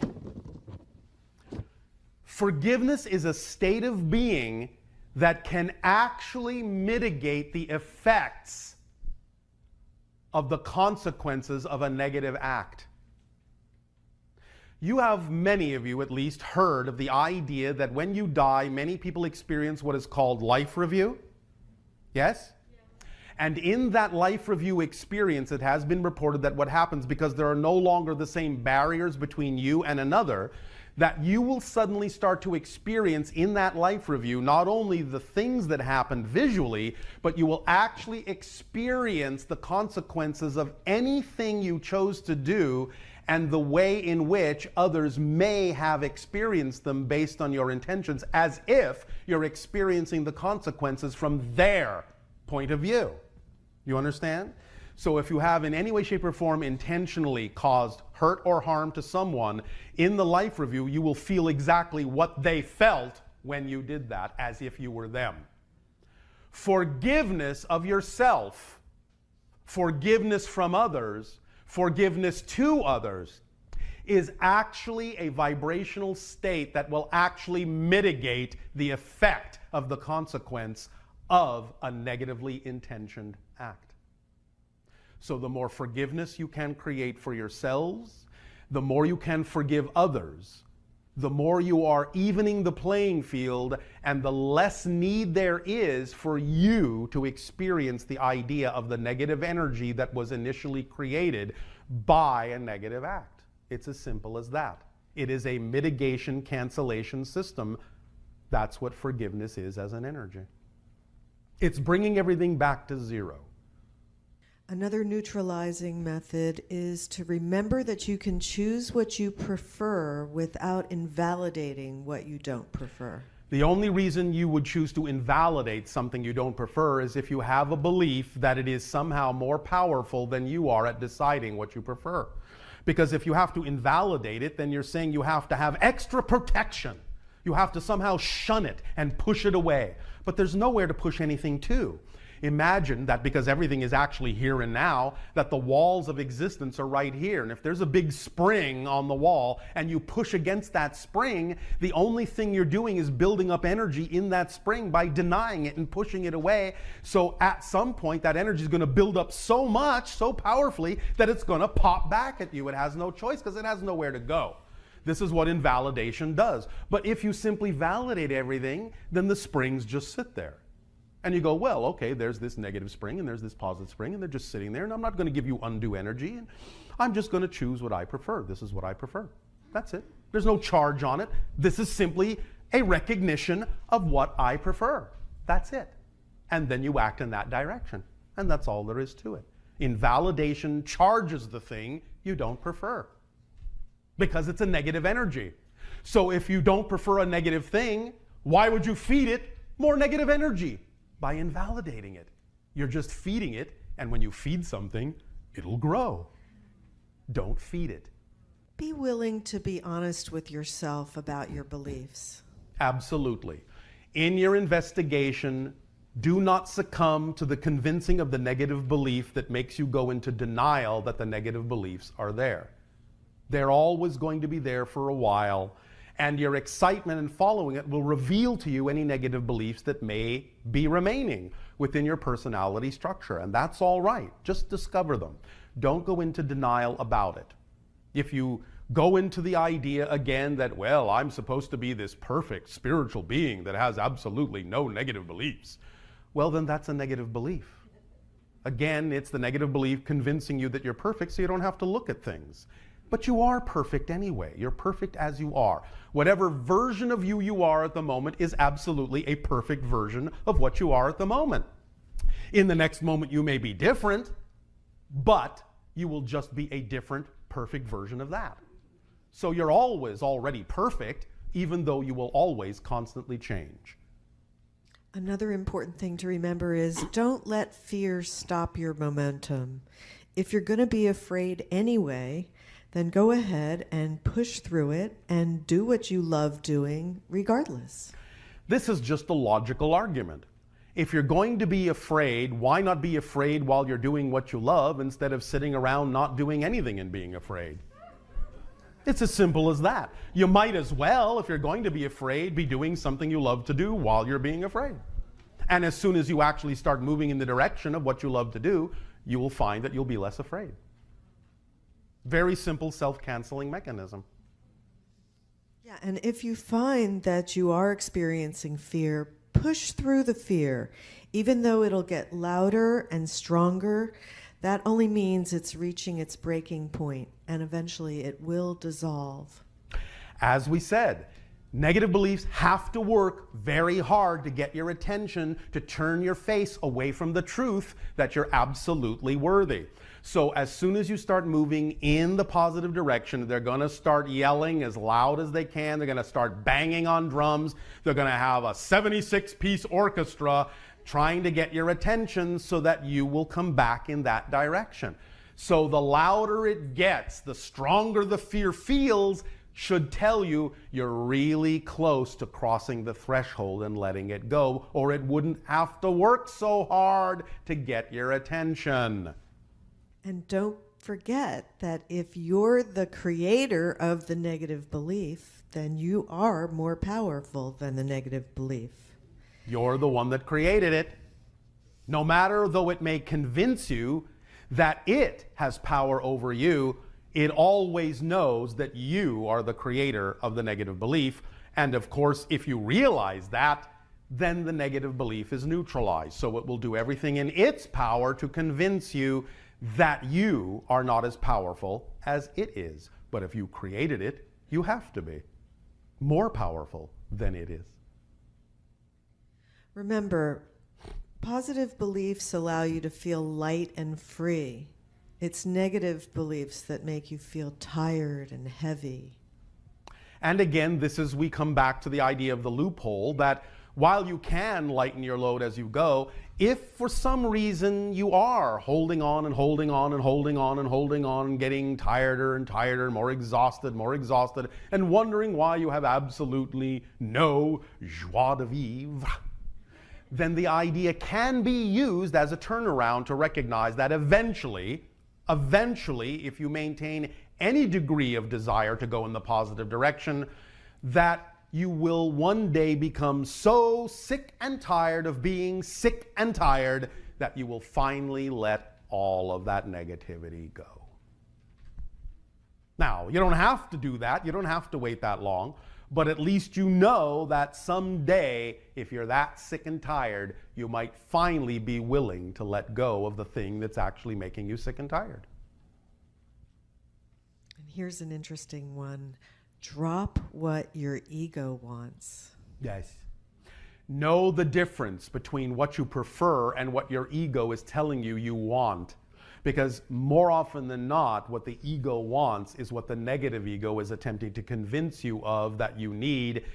Forgiveness is a state of being that can actually mitigate the effects of the consequences of a negative act. You have, many of you at least, heard of the idea that when you die, many people experience what is called life review. Yes? And in that life review experience, it has been reported that what happens, because there are no longer the same barriers between you and another, that you will suddenly start to experience in that life review not only the things that happened visually, but you will actually experience the consequences of anything you chose to do and the way in which others may have experienced them based on your intentions, as if you're experiencing the consequences from their point of view. You understand? So if you have in any way, shape, or form intentionally caused hurt or harm to someone, in the life review, you will feel exactly what they felt when you did that, as if you were them. Forgiveness of yourself, forgiveness from others, forgiveness to others is actually a vibrational state that will actually mitigate the effect of the consequence of a negatively intentioned act. So the more forgiveness you can create for yourselves, the more you can forgive others, the more you are evening the playing field, and the less need there is for you to experience the idea of the negative energy that was initially created by a negative act. It's as simple as that. It is a mitigation cancellation system. That's what forgiveness is as an energy. It's bringing everything back to zero. Another neutralizing method is to remember that you can choose what you prefer without invalidating what you don't prefer. The only reason you would choose to invalidate something you don't prefer is if you have a belief that it is somehow more powerful than you are at deciding what you prefer. Because if you have to invalidate it, then you're saying you have to have extra protection. You have to somehow shun it and push it away. But there's nowhere to push anything to. Imagine that because everything is actually here and now, that the walls of existence are right here. And if there's a big spring on the wall and you push against that spring, the only thing you're doing is building up energy in that spring by denying it and pushing it away. So at some point, that energy is going to build up so much, so powerfully, that it's going to pop back at you. It has no choice because it has nowhere to go. This is what invalidation does. But if you simply validate everything, then the springs just sit there. And you go, well, okay, there's this negative spring and there's this positive spring and they're just sitting there and I'm not going to give you undue energy. And I'm just going to choose what I prefer. This is what I prefer. That's it. There's no charge on it. This is simply a recognition of what I prefer. That's it. And then you act in that direction. And that's all there is to it. Invalidation charges the thing you don't prefer because it's a negative energy. So if you don't prefer a negative thing, why would you feed it more negative energy? By invalidating it. You're just feeding it, and when you feed something, it'll grow. Don't feed it. Be willing to be honest with yourself about your beliefs. Absolutely. In your investigation, do not succumb to the convincing of the negative belief that makes you go into denial that the negative beliefs are there. They're always going to be there for a while, And your excitement in following it will reveal to you any negative beliefs that may be remaining within your personality structure. And that's all right. Just discover them. Don't go into denial about it. If you go into the idea again that, well, I'm supposed to be this perfect spiritual being that has absolutely no negative beliefs, well, then that's a negative belief. Again, it's the negative belief convincing you that you're perfect so you don't have to look at things. But you are perfect anyway. You're perfect as you are. Whatever version of you are at the moment is absolutely a perfect version of what you are at the moment. In the next moment, you may be different, but you will just be a different, perfect version of that. So you're always already perfect, even though you will always constantly change. Another important thing to remember is don't let fear stop your momentum. If you're going to be afraid anyway, then go ahead and push through it and do what you love doing regardless. This is just a logical argument. If you're going to be afraid, why not be afraid while you're doing what you love instead of sitting around not doing anything and being afraid? It's as simple as that. You might as well, if you're going to be afraid, be doing something you love to do while you're being afraid. And as soon as you actually start moving in the direction of what you love to do, you will find that you'll be less afraid. Very simple self-canceling mechanism. Yeah, and if you find that you are experiencing fear, push through the fear. Even though it'll get louder and stronger, that only means it's reaching its breaking point, and eventually it will dissolve. As we said, negative beliefs have to work very hard to get your attention, to turn your face away from the truth that you're absolutely worthy. So as soon as you start moving in the positive direction, they're going to start yelling as loud as they can. They're going to start banging on drums. They're going to have a 76-piece orchestra trying to get your attention so that you will come back in that direction. So the louder it gets, the stronger the fear feels, should tell you you're really close to crossing the threshold and letting it go, or it wouldn't have to work so hard to get your attention. And don't forget that if you're the creator of the negative belief, then you are more powerful than the negative belief. You're the one that created it. No matter though it may convince you that it has power over you, it always knows that you are the creator of the negative belief. And of course, if you realize that, then the negative belief is neutralized. So it will do everything in its power to convince you that you are not as powerful as it is. But if you created it, you have to be more powerful than it is. Remember, positive beliefs allow you to feel light and free. It's negative beliefs that make you feel tired and heavy. And again, we come back to the idea of the loophole that while you can lighten your load as you go, if for some reason you are holding on and holding on and holding on and holding on and getting tireder and tireder, more exhausted, and wondering why you have absolutely no joie de vivre, then the idea can be used as a turnaround to recognize that eventually, if you maintain any degree of desire to go in the positive direction, that you will one day become so sick and tired of being sick and tired that you will finally let all of that negativity go. Now, you don't have to do that. You don't have to wait that long. But at least you know that someday, if you're that sick and tired, you might finally be willing to let go of the thing that's actually making you sick and tired. And here's an interesting one. Drop what your ego wants. Yes. Know the difference between what you prefer and what your ego is telling you you want. Because more often than not, what the ego wants is what the negative ego is attempting to convince you of that you need,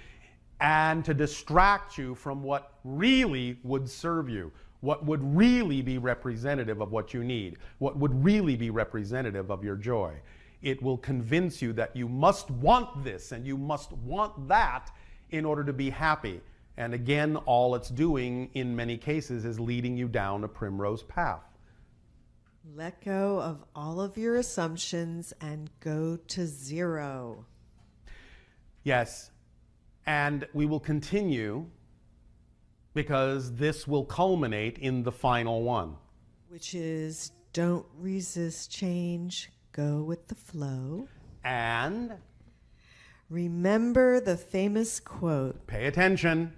and to distract you from what really would serve you, what would really be representative of what you need, what would really be representative of your joy. It will convince you that you must want this and you must want that in order to be happy. And again, all it's doing in many cases is leading you down a primrose path. Let go of all of your assumptions and go to zero. Yes, and we will continue because this will culminate in the final one. Which is, don't resist change, go with the flow. And remember the famous quote. Pay attention.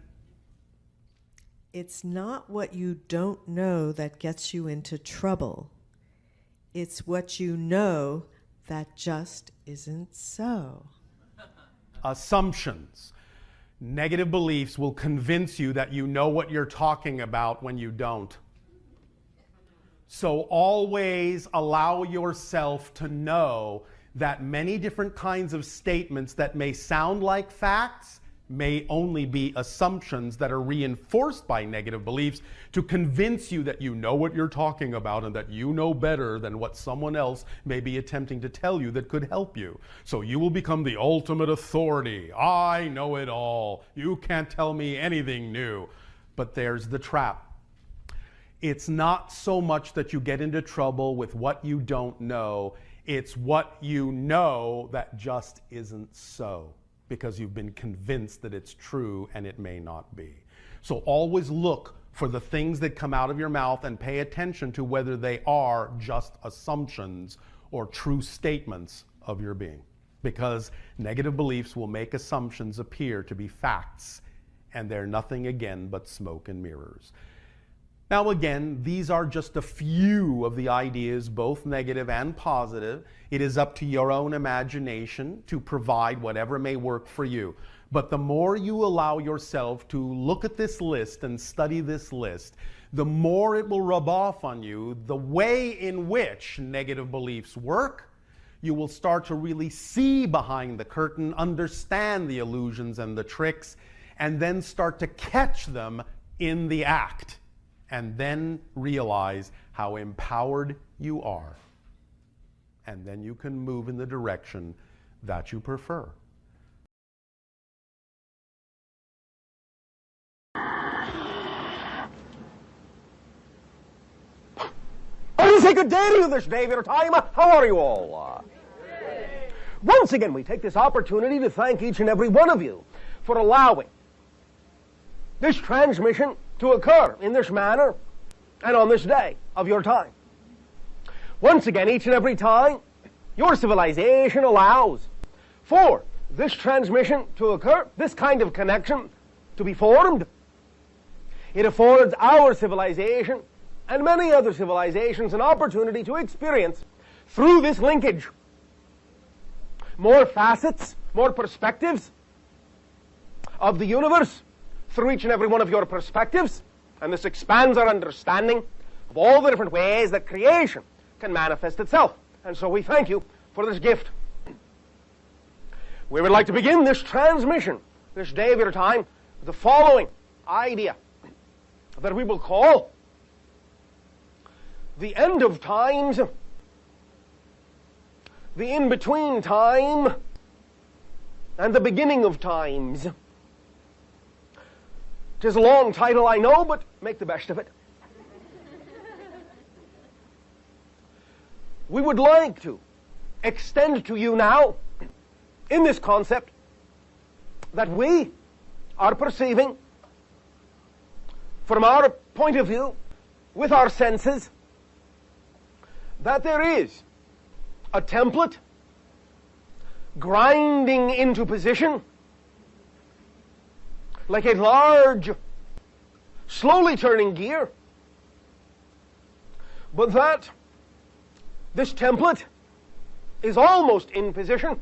It's not what you don't know that gets you into trouble. It's what you know that just isn't so. Assumptions. Negative beliefs will convince you that you know what you're talking about when you don't. So always allow yourself to know that many different kinds of statements that may sound like facts may only be assumptions that are reinforced by negative beliefs to convince you that you know what you're talking about and that you know better than what someone else may be attempting to tell you that could help you. So you will become the ultimate authority. I know it all. You can't tell me anything new. But there's the trap. It's not so much that you get into trouble with what you don't know. It's what you know that just isn't so, because you've been convinced that it's true and it may not be. So always look for the things that come out of your mouth and pay attention to whether they are just assumptions or true statements of your being. Because negative beliefs will make assumptions appear to be facts, and they're nothing again but smoke and mirrors. Now again, these are just a few of the ideas, both negative and positive. It is up to your own imagination to provide whatever may work for you. But the more you allow yourself to look at this list and study this list, the more it will rub off on you the way in which negative beliefs work. You will start to really see behind the curtain, understand the illusions and the tricks, and then start to catch them in the act. And then realize how empowered you are. And then you can move in the direction that you prefer. I want to say good day to you this day of your time. How are you all? Once again, we take this opportunity to thank each and every one of you for allowing this transmission to occur in this manner and on this day of your time. Once again, each and every time, your civilization allows for this transmission to occur, this kind of connection to be formed. It affords our civilization and many other civilizations an opportunity to experience, through this linkage, more facets, more perspectives of the universe, through each and every one of your perspectives, and this expands our understanding of all the different ways that creation can manifest itself. And so we thank you for this gift. We would like to begin this transmission, this day of your time, with the following idea that we will call the end of times, the in-between time, and the beginning of times. It is a long title, I know, but make the best of it. We would like to extend to you now, in this concept, that we are perceiving, from our point of view, with our senses, that there is a template grinding into position, like a large, slowly turning gear, but that this template is almost in position.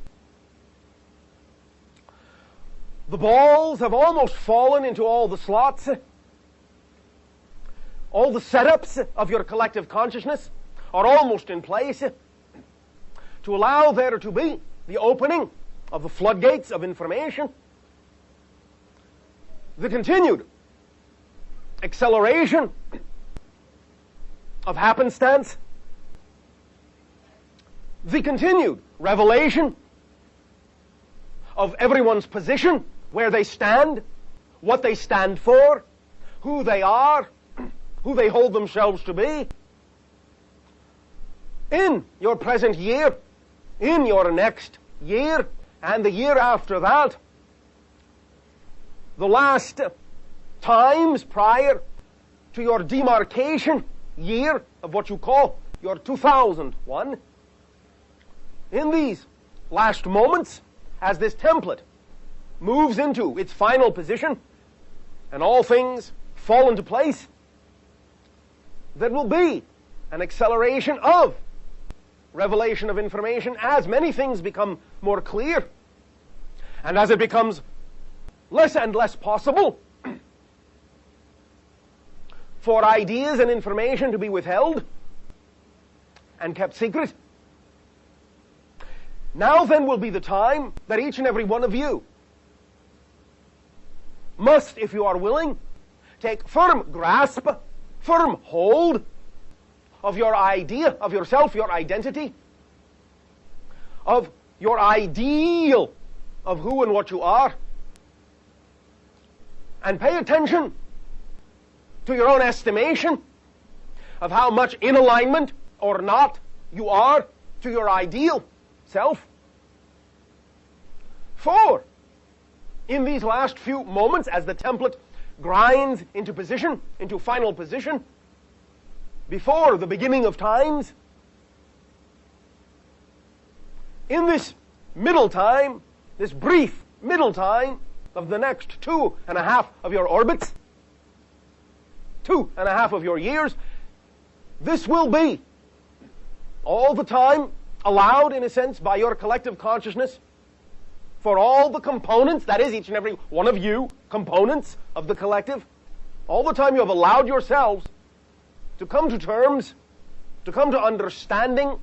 The balls have almost fallen into all the slots. All the setups of your collective consciousness are almost in place to allow there to be the opening of the floodgates of information, the continued acceleration of happenstance, the continued revelation of everyone's position, where they stand, what they stand for, who they are, who they hold themselves to be, in your present year, in your next year, and the year after that, the last times prior to your demarcation year of what you call your 2001, in these last moments, as this template moves into its final position and all things fall into place, there will be an acceleration of revelation of information as many things become more clear and as it becomes less and less possible for ideas and information to be withheld and kept secret. Now then will be the time that each and every one of you must, if you are willing, take firm grasp, firm hold of your idea, of yourself, your identity, of your ideal of who and what you are, and pay attention to your own estimation of how much in alignment or not you are to your ideal self. For in these last few moments, as the template grinds into position, into final position, before the beginning of times, in this middle time, this brief middle time of the next 2.5 of your orbits, 2.5 of your years, this will be all the time allowed, in a sense, by your collective consciousness for all the components, that is, each and every one of you, components of the collective, all the time you have allowed yourselves to come to terms, to come to understanding,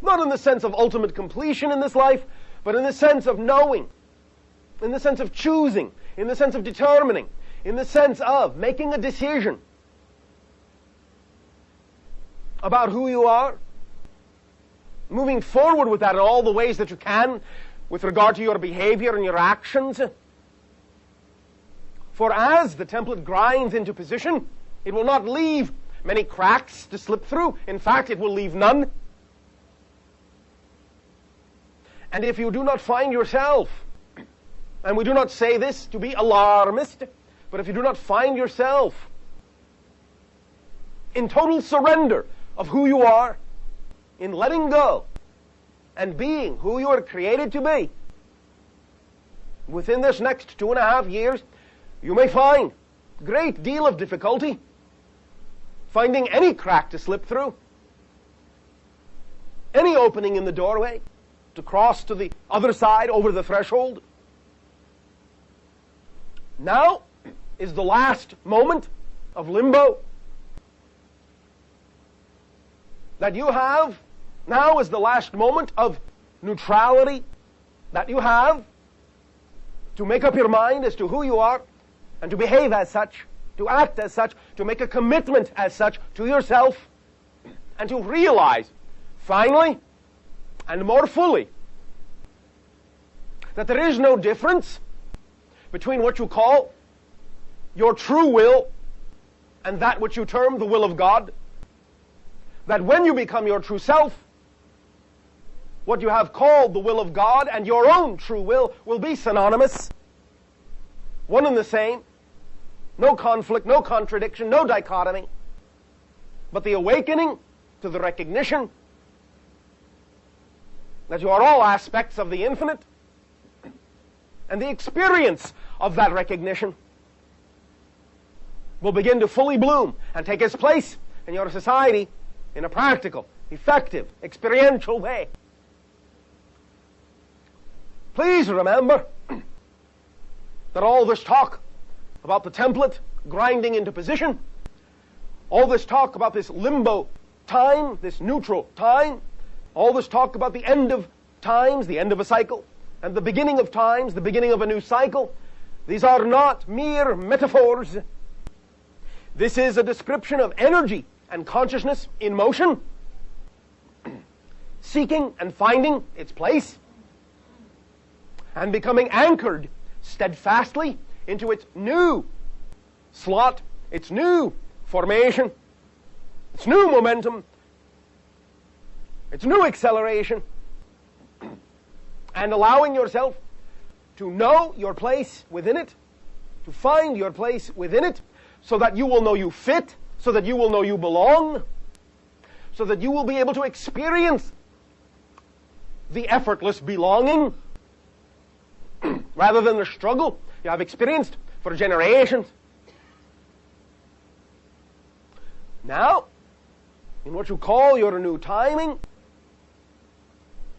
not in the sense of ultimate completion in this life, but in the sense of knowing, in the sense of choosing, in the sense of determining, in the sense of making a decision about who you are, moving forward with that in all the ways that you can with regard to your behavior and your actions. For as the template grinds into position, it will not leave many cracks to slip through. In fact, it will leave none. And if you do not find yourself, and we do not say this to be alarmist, but if you do not find yourself in total surrender of who you are, in letting go and being who you are created to be, within this next 2.5 years, you may find a great deal of difficulty finding any crack to slip through, any opening in the doorway to cross to the other side over the threshold. Now is the last moment of limbo that you have. Now is the last moment of neutrality that you have to make up your mind as to who you are and to behave as such, to act as such, to make a commitment as such to yourself, and to realize, finally and more fully, that there is no difference between what you call your true will and that which you term the will of God. That when you become your true self, what you have called the will of God and your own true will be synonymous, one and the same. No conflict, no contradiction, no dichotomy, but the awakening to the recognition that you are all aspects of the infinite, and the experience of that recognition will begin to fully bloom and take its place in your society in a practical, effective, experiential way. Please remember that all this talk about the template grinding into position, all this talk about this limbo time, this neutral time, all this talk about the end of times, the end of a cycle, and the beginning of times, the beginning of a new cycle, these are not mere metaphors. This is a description of energy and consciousness in motion, seeking and finding its place, and becoming anchored steadfastly into its new slot, its new formation, its new momentum, its new acceleration, and allowing yourself to know your place within it, to find your place within it, so that you will know you fit, so that you will know you belong, so that you will be able to experience the effortless belonging rather than the struggle you have experienced for generations. Now, in what you call your new timing,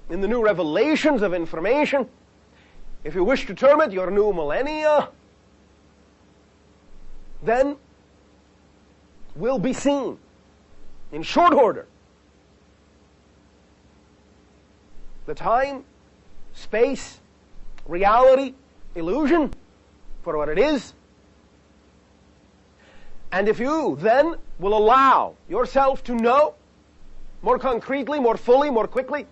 in the new revelations of information, if you wish to term it your new millennia, then will be seen in short order the time, space, reality, illusion for what it is. And if you then will allow yourself to know more concretely, more fully, more quickly,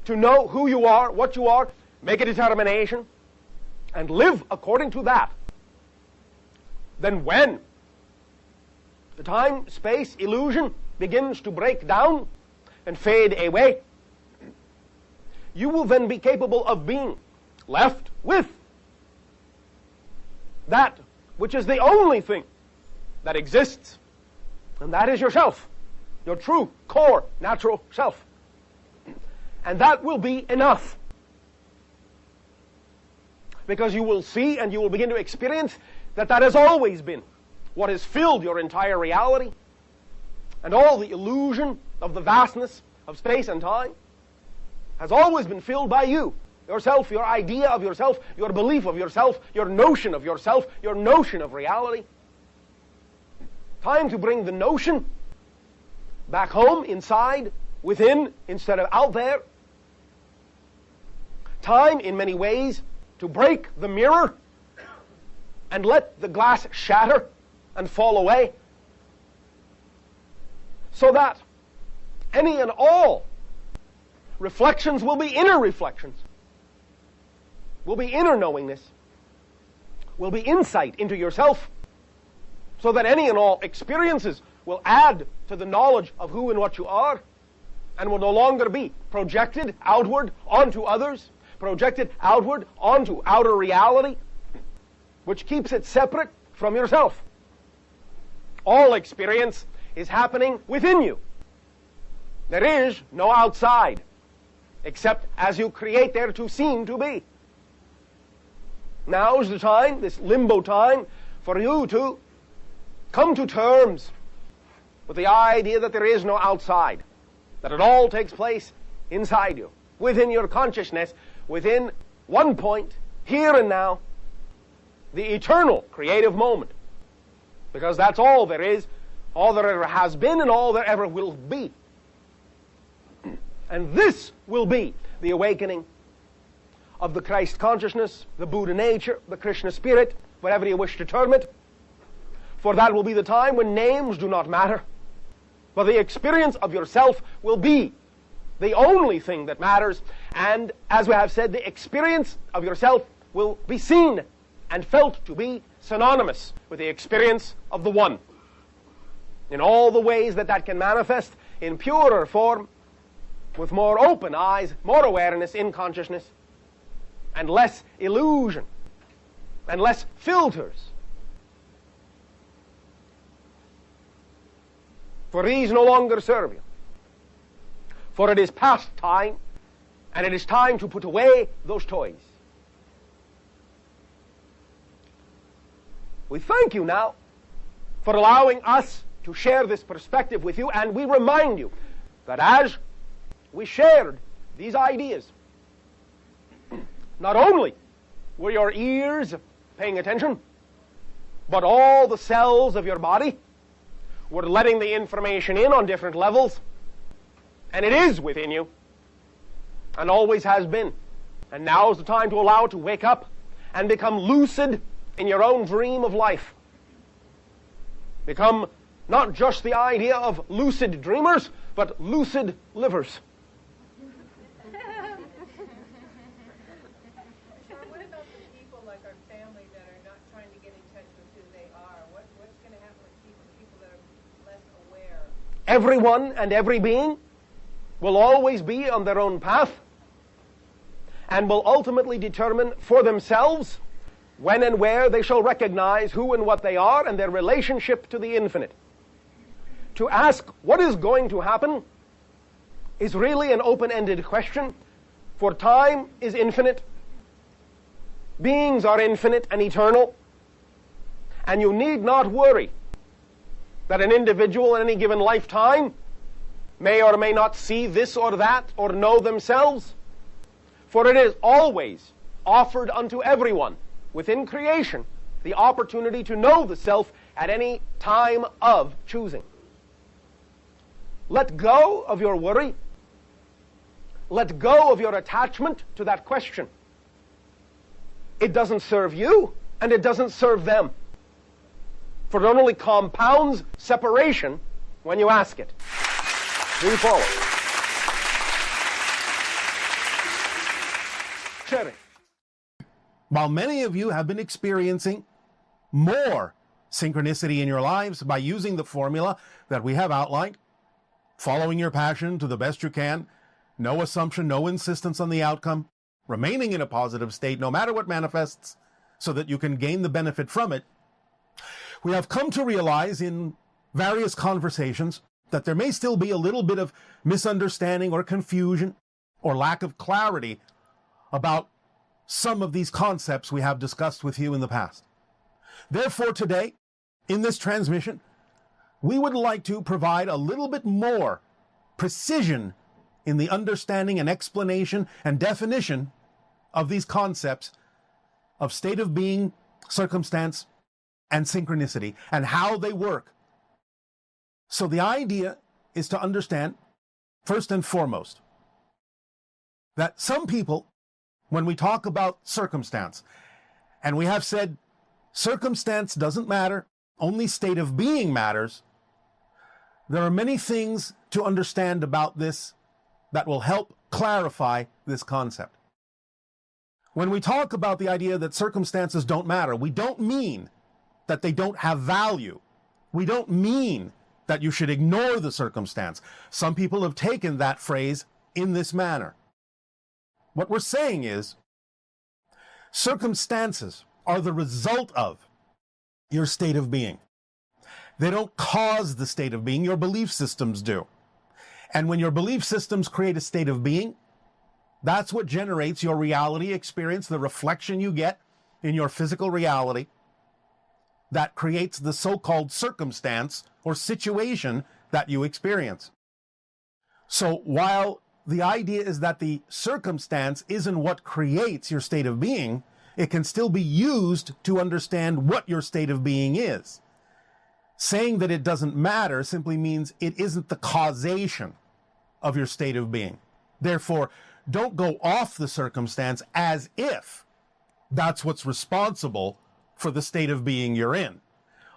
to know who you are, what you are, make a determination, and live according to that, then when the time, space, illusion begins to break down and fade away, you will then be capable of being left with that which is the only thing that exists, and that is yourself, your true, core, natural self. And that will be enough. Because you will see and you will begin to experience that that has always been what has filled your entire reality, and all the illusion of the vastness of space and time has always been filled by you, yourself, your idea of yourself, your belief of yourself, your notion of yourself, your notion of reality. Time to bring the notion back home, inside, within, instead of out there. Time, in many ways, to break the mirror and let the glass shatter and fall away, so that any and all reflections will be inner reflections, will be inner knowingness, will be insight into yourself, so that any and all experiences will add to the knowledge of who and what you are, and will no longer be projected outward onto others, projected outward onto outer reality, which keeps it separate from yourself. All experience is happening within you. There is no outside, except as you create there to seem to be. Now is the time, this limbo time, for you to come to terms with the idea that there is no outside, that it all takes place inside you, within your consciousness, within one point, here and now, the eternal creative moment. Because that's all there is, all there ever has been, and all there ever will be. And this will be the awakening of the Christ consciousness, the Buddha nature, the Krishna spirit, whatever you wish to term it. For that will be the time when names do not matter, but the experience of yourself will be the only thing that matters. And as we have said, the experience of yourself will be seen and felt to be synonymous with the experience of the One, in all the ways that that can manifest in purer form, with more open eyes, more awareness in consciousness, and less illusion, and less filters. For these no longer serve you. For it is past time, and it is time to put away those toys. We thank you now for allowing us to share this perspective with you, and we remind you that as we shared these ideas, not only were your ears paying attention, but all the cells of your body were letting the information in on different levels, and it is within you, and always has been. And now is the time to allow it to wake up and become lucid in your own dream of life. Become not just the idea of lucid dreamers, but lucid livers. What about the people like our family that are not trying to get in touch with who they are? What's going to happen with people that are less aware? Everyone and every being will always be on their own path. and will ultimately determine for themselves when and where they shall recognize who and what they are and their relationship to the infinite. To ask what is going to happen is really an open-ended question, for time is infinite, beings are infinite and eternal, and you need not worry that an individual in any given lifetime may or may not see this or that or know themselves, for it is always offered unto everyone within creation the opportunity to know the self at any time of choosing. Let go of your worry. Let go of your attachment to that question. It doesn't serve you, and it doesn't serve them. For it only compounds separation when you ask it. Move forward. Sharing. While many of you have been experiencing more synchronicity in your lives by using the formula that we have outlined, following your passion to the best you can, no assumption, no insistence on the outcome, remaining in a positive state no matter what manifests so that you can gain the benefit from it, we have come to realize in various conversations that there may still be a little bit of misunderstanding or confusion or lack of clarity about some of these concepts we have discussed with you in the past. Therefore, today, in this transmission, we would like to provide a little bit more precision in the understanding and explanation and definition of these concepts of state of being, circumstance, and synchronicity, and how they work. So the idea is to understand, first and foremost, that some people, when we talk about circumstance, and we have said circumstance doesn't matter, only state of being matters, there are many things to understand about this that will help clarify this concept. When we talk about the idea that circumstances don't matter, we don't mean that they don't have value. We don't mean that you should ignore the circumstance. Some people have taken that phrase in this manner. What we're saying is, circumstances are the result of your state of being. They don't cause the state of being, your belief systems do. And when your belief systems create a state of being, that's what generates your reality experience, the reflection you get in your physical reality, that creates the so-called circumstance or situation that you experience. So while the idea is that the circumstance isn't what creates your state of being, it can still be used to understand what your state of being is. Saying that it doesn't matter simply means it isn't the causation of your state of being. Therefore, don't go off the circumstance as if that's what's responsible for the state of being you're in.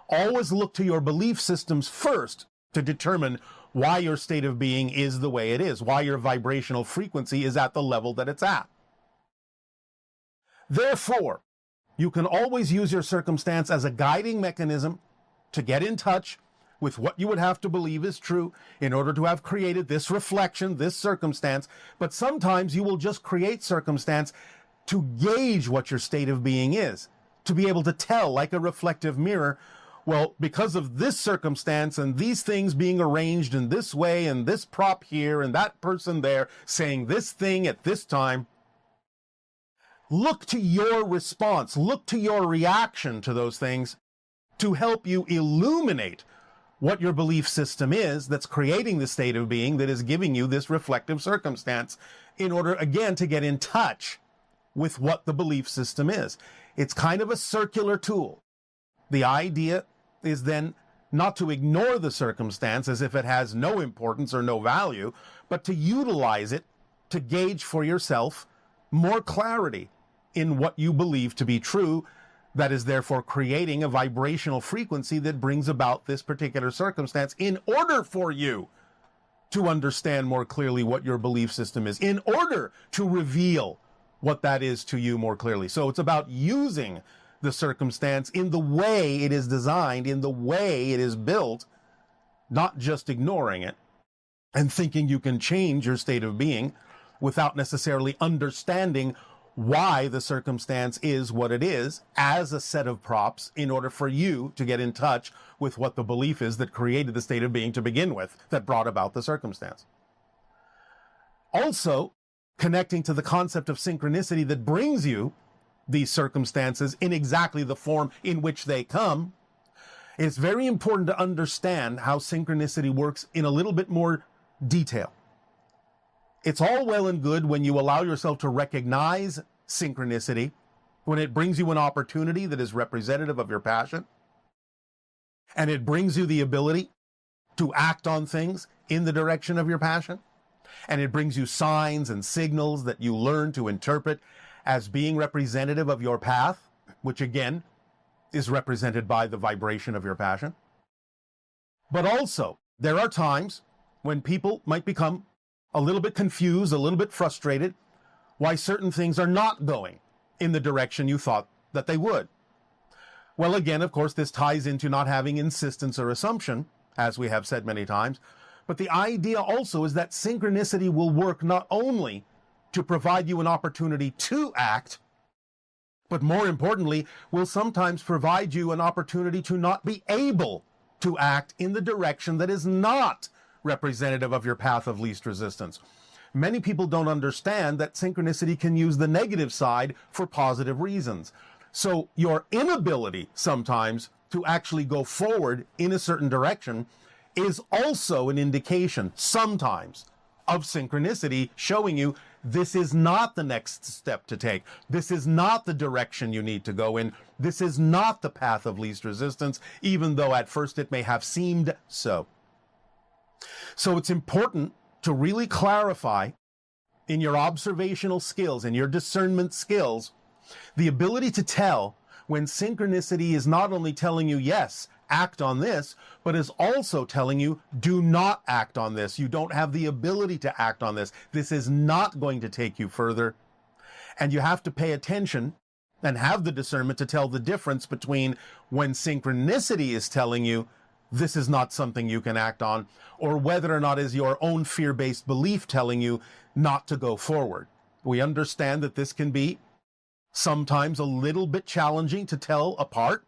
Always look to your belief systems first to determine why your state of being is the way it is, why your vibrational frequency is at the level that it's at. Therefore, you can always use your circumstance as a guiding mechanism to get in touch with what you would have to believe is true in order to have created this reflection, this circumstance. But sometimes you will just create circumstance to gauge what your state of being is, to be able to tell, like a reflective mirror, well, because of this circumstance and these things being arranged in this way and this prop here and that person there saying this thing at this time, look to your response, look to your reaction to those things to help you illuminate what your belief system is that's creating the state of being that is giving you this reflective circumstance in order, again, to get in touch with what the belief system is. It's kind of a circular tool. The idea is then not to ignore the circumstance as if it has no importance or no value, but to utilize it to gauge for yourself more clarity in what you believe to be true, that is therefore creating a vibrational frequency that brings about this particular circumstance in order for you to understand more clearly what your belief system is, in order to reveal what that is to you more clearly. So it's about using the circumstance in the way it is designed, in the way it is built, not just ignoring it and thinking you can change your state of being without necessarily understanding why the circumstance is what it is as a set of props in order for you to get in touch with what the belief is that created the state of being to begin with, that brought about the circumstance. Also, connecting to the concept of synchronicity that brings you these circumstances in exactly the form in which they come, it's very important to understand how synchronicity works in a little bit more detail. It's all well and good when you allow yourself to recognize synchronicity, when it brings you an opportunity that is representative of your passion, and it brings you the ability to act on things in the direction of your passion, and it brings you signs and signals that you learn to interpret as being representative of your path, which again is represented by the vibration of your passion. But also, there are times when people might become a little bit confused, a little bit frustrated, why certain things are not going in the direction you thought that they would. Well, again, of course, this ties into not having insistence or assumption, as we have said many times, but the idea also is that synchronicity will work not only to provide you an opportunity to act, but more importantly, will sometimes provide you an opportunity to not be able to act in the direction that is not representative of your path of least resistance. Many people don't understand that synchronicity can use the negative side for positive reasons. So your inability sometimes to actually go forward in a certain direction is also an indication sometimes of synchronicity, showing you this is not the next step to take. This is not the direction you need to go in. This is not the path of least resistance, even though at first it may have seemed so. So it's important to really clarify in your observational skills, in your discernment skills, the ability to tell when synchronicity is not only telling you, yes, act on this, but is also telling you, do not act on this. You don't have the ability to act on this. This is not going to take you further. And you have to pay attention and have the discernment to tell the difference between when synchronicity is telling you, this is not something you can act on, or whether or not is your own fear-based belief telling you not to go forward. We understand that this can be sometimes a little bit challenging to tell apart,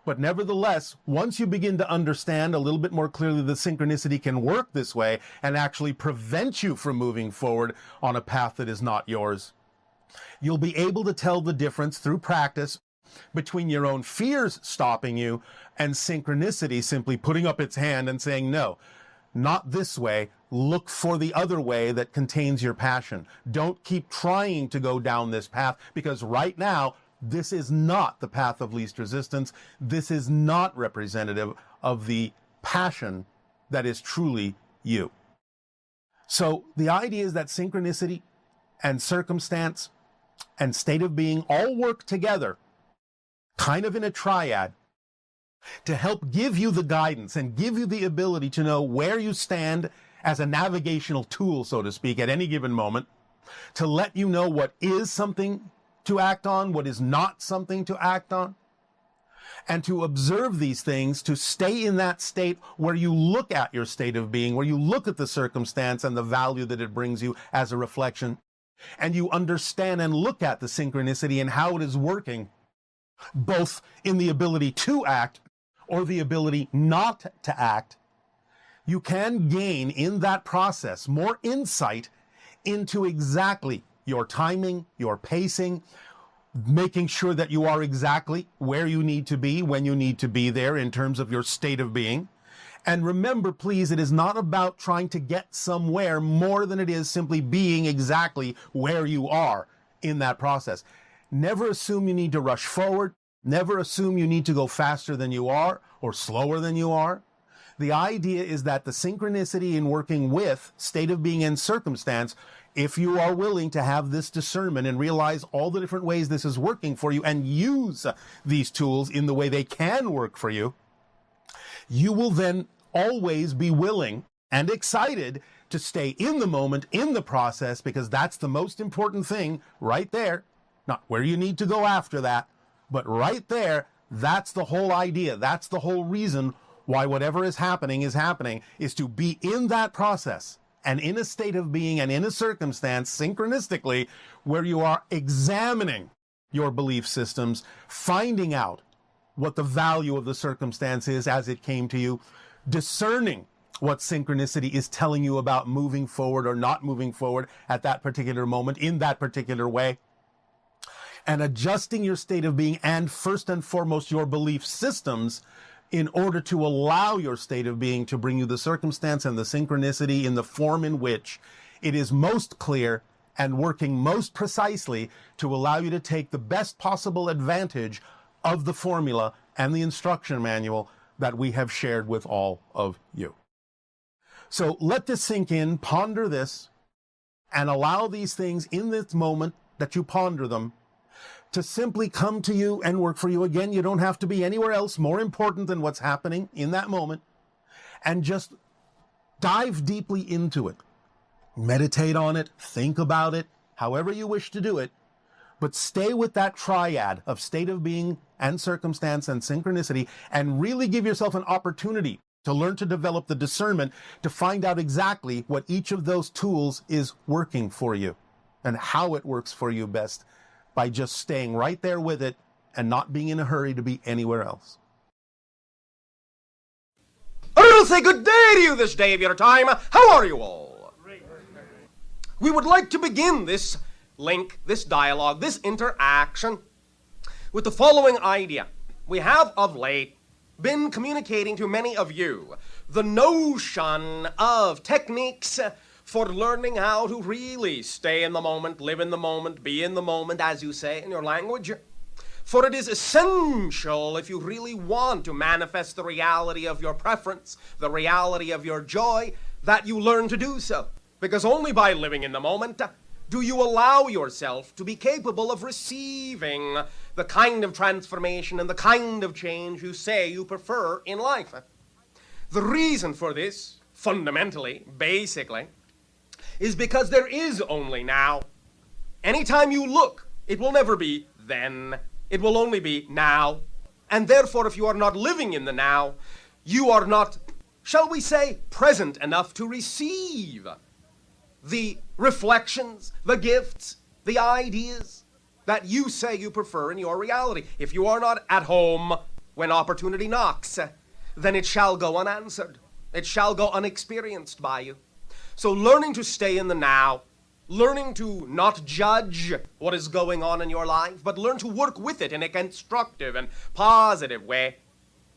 but nevertheless, once you begin to understand a little bit more clearly that synchronicity can work this way and actually prevent you from moving forward on a path that is not yours, you'll be able to tell the difference through practice between your own fears stopping you and synchronicity simply putting up its hand and saying, no, not this way. Look for the other way that contains your passion. Don't keep trying to go down this path, because right now, this is not the path of least resistance. This is not representative of the passion that is truly you. So the idea is that synchronicity and circumstance and state of being all work together, kind of in a triad, to help give you the guidance and give you the ability to know where you stand as a navigational tool, so to speak, at any given moment, to let you know what is something to act on, what is not something to act on, and to observe these things, to stay in that state where you look at your state of being, where you look at the circumstance and the value that it brings you as a reflection, and you understand and look at the synchronicity and how it is working, both in the ability to act or the ability not to act. You can gain in that process more insight into exactly your timing, your pacing, making sure that you are exactly where you need to be when you need to be there in terms of your state of being. And remember, please, it is not about trying to get somewhere more than it is simply being exactly where you are in that process. Never assume you need to rush forward. Never assume you need to go faster than you are or slower than you are. The idea is that the synchronicity in working with state of being and circumstance, if you are willing to have this discernment and realize all the different ways this is working for you and use these tools in the way they can work for you, you will then always be willing and excited to stay in the moment, in the process, because that's the most important thing right there. Not where you need to go after that, but right there, that's the whole idea. That's the whole reason why whatever is happening is to be in that process and in a state of being and in a circumstance synchronistically where you are examining your belief systems, finding out what the value of the circumstance is as it came to you, discerning what synchronicity is telling you about moving forward or not moving forward at that particular moment in that particular way, and adjusting your state of being and first and foremost your belief systems in order to allow your state of being to bring you the circumstance and the synchronicity in the form in which it is most clear and working most precisely to allow you to take the best possible advantage of the formula and the instruction manual that we have shared with all of you. So let this sink in, ponder this, and allow these things in this moment that you ponder them to simply come to you and work for you. Again, you don't have to be anywhere else more important than what's happening in that moment. And just dive deeply into it. Meditate on it, think about it, however you wish to do it. But stay with that triad of state of being and circumstance and synchronicity, and really give yourself an opportunity to learn to develop the discernment to find out exactly what each of those tools is working for you and how it works for you best, by just staying right there with it and not being in a hurry to be anywhere else. I will say good day to you this day of your time. How are you all? We would like to begin this link, this dialogue, this interaction with the following idea. We have of late been communicating to many of you the notion of techniques for learning how to really stay in the moment, live in the moment, be in the moment, as you say in your language. For it is essential, if you really want to manifest the reality of your preference, the reality of your joy, that you learn to do so. Because only by living in the moment do you allow yourself to be capable of receiving the kind of transformation and the kind of change you say you prefer in life. The reason for this, fundamentally, basically, is because there is only now. Anytime you look, it will never be then. It will only be now. And therefore, if you are not living in the now, you are not, shall we say, present enough to receive the reflections, the gifts, the ideas that you say you prefer in your reality. If you are not at home when opportunity knocks, then it shall go unanswered. It shall go unexperienced by you. So learning to stay in the now, learning to not judge what is going on in your life, but learn to work with it in a constructive and positive way,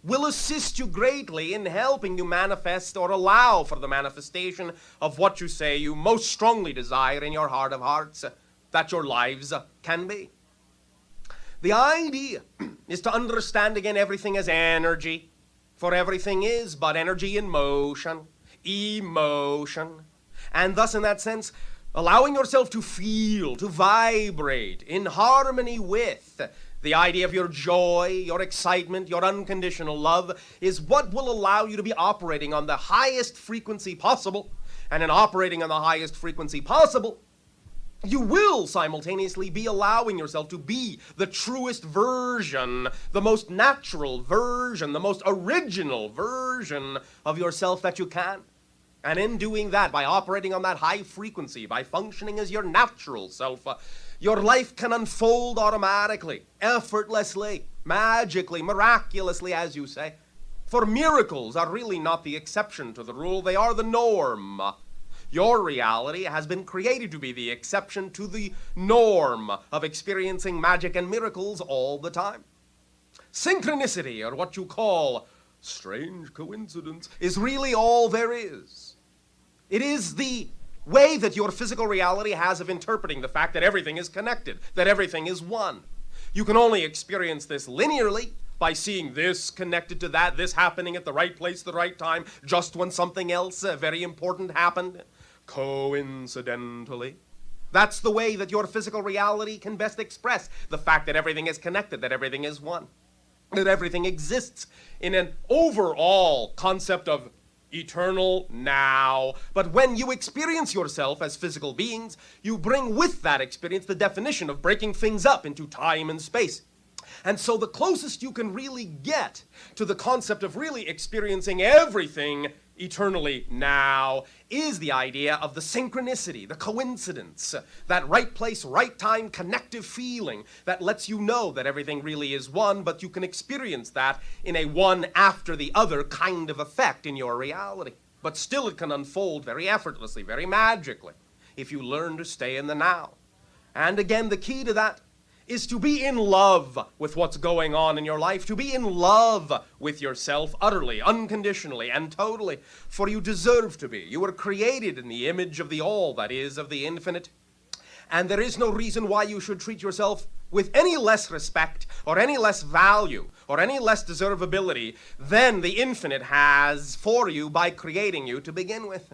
will assist you greatly in helping you manifest or allow for the manifestation of what you say you most strongly desire in your heart of hearts that your lives can be. The idea is to understand again everything as energy, for everything is but energy in motion, emotion, and thus in that sense allowing yourself to feel, to vibrate in harmony with the idea of your joy, your excitement, your unconditional love is what will allow you to be operating on the highest frequency possible. And in operating on the highest frequency possible, you will simultaneously be allowing yourself to be the truest version, the most natural version, the most original version of yourself that you can. And in doing that, by operating on that high frequency, by functioning as your natural self, your life can unfold automatically, effortlessly, magically, miraculously, as you say. For miracles are really not the exception to the rule, they are the norm. Your reality has been created to be the exception to the norm of experiencing magic and miracles all the time. Synchronicity, or what you call strange coincidence, is really all there is. It is the way that your physical reality has of interpreting the fact that everything is connected, that everything is one. You can only experience this linearly by seeing this connected to that, this happening at the right place, the right time, just when something else very important happened, coincidentally. That's the way that your physical reality can best express the fact that everything is connected, that everything is one, that everything exists in an overall concept of eternal now. But when you experience yourself as physical beings, you bring with that experience the definition of breaking things up into time and space. And so the closest you can really get to the concept of really experiencing everything eternally now, is the idea of the synchronicity, the coincidence, that right place, right time connective feeling that lets you know that everything really is one, but you can experience that in a one after the other kind of effect in your reality. But still it can unfold very effortlessly, very magically, if you learn to stay in the now. And again, the key to that is to be in love with what's going on in your life, to be in love with yourself utterly, unconditionally, and totally, for you deserve to be. You were created in the image of the all, that is, of the infinite, and there is no reason why you should treat yourself with any less respect, or any less value, or any less deservability than the infinite has for you by creating you to begin with.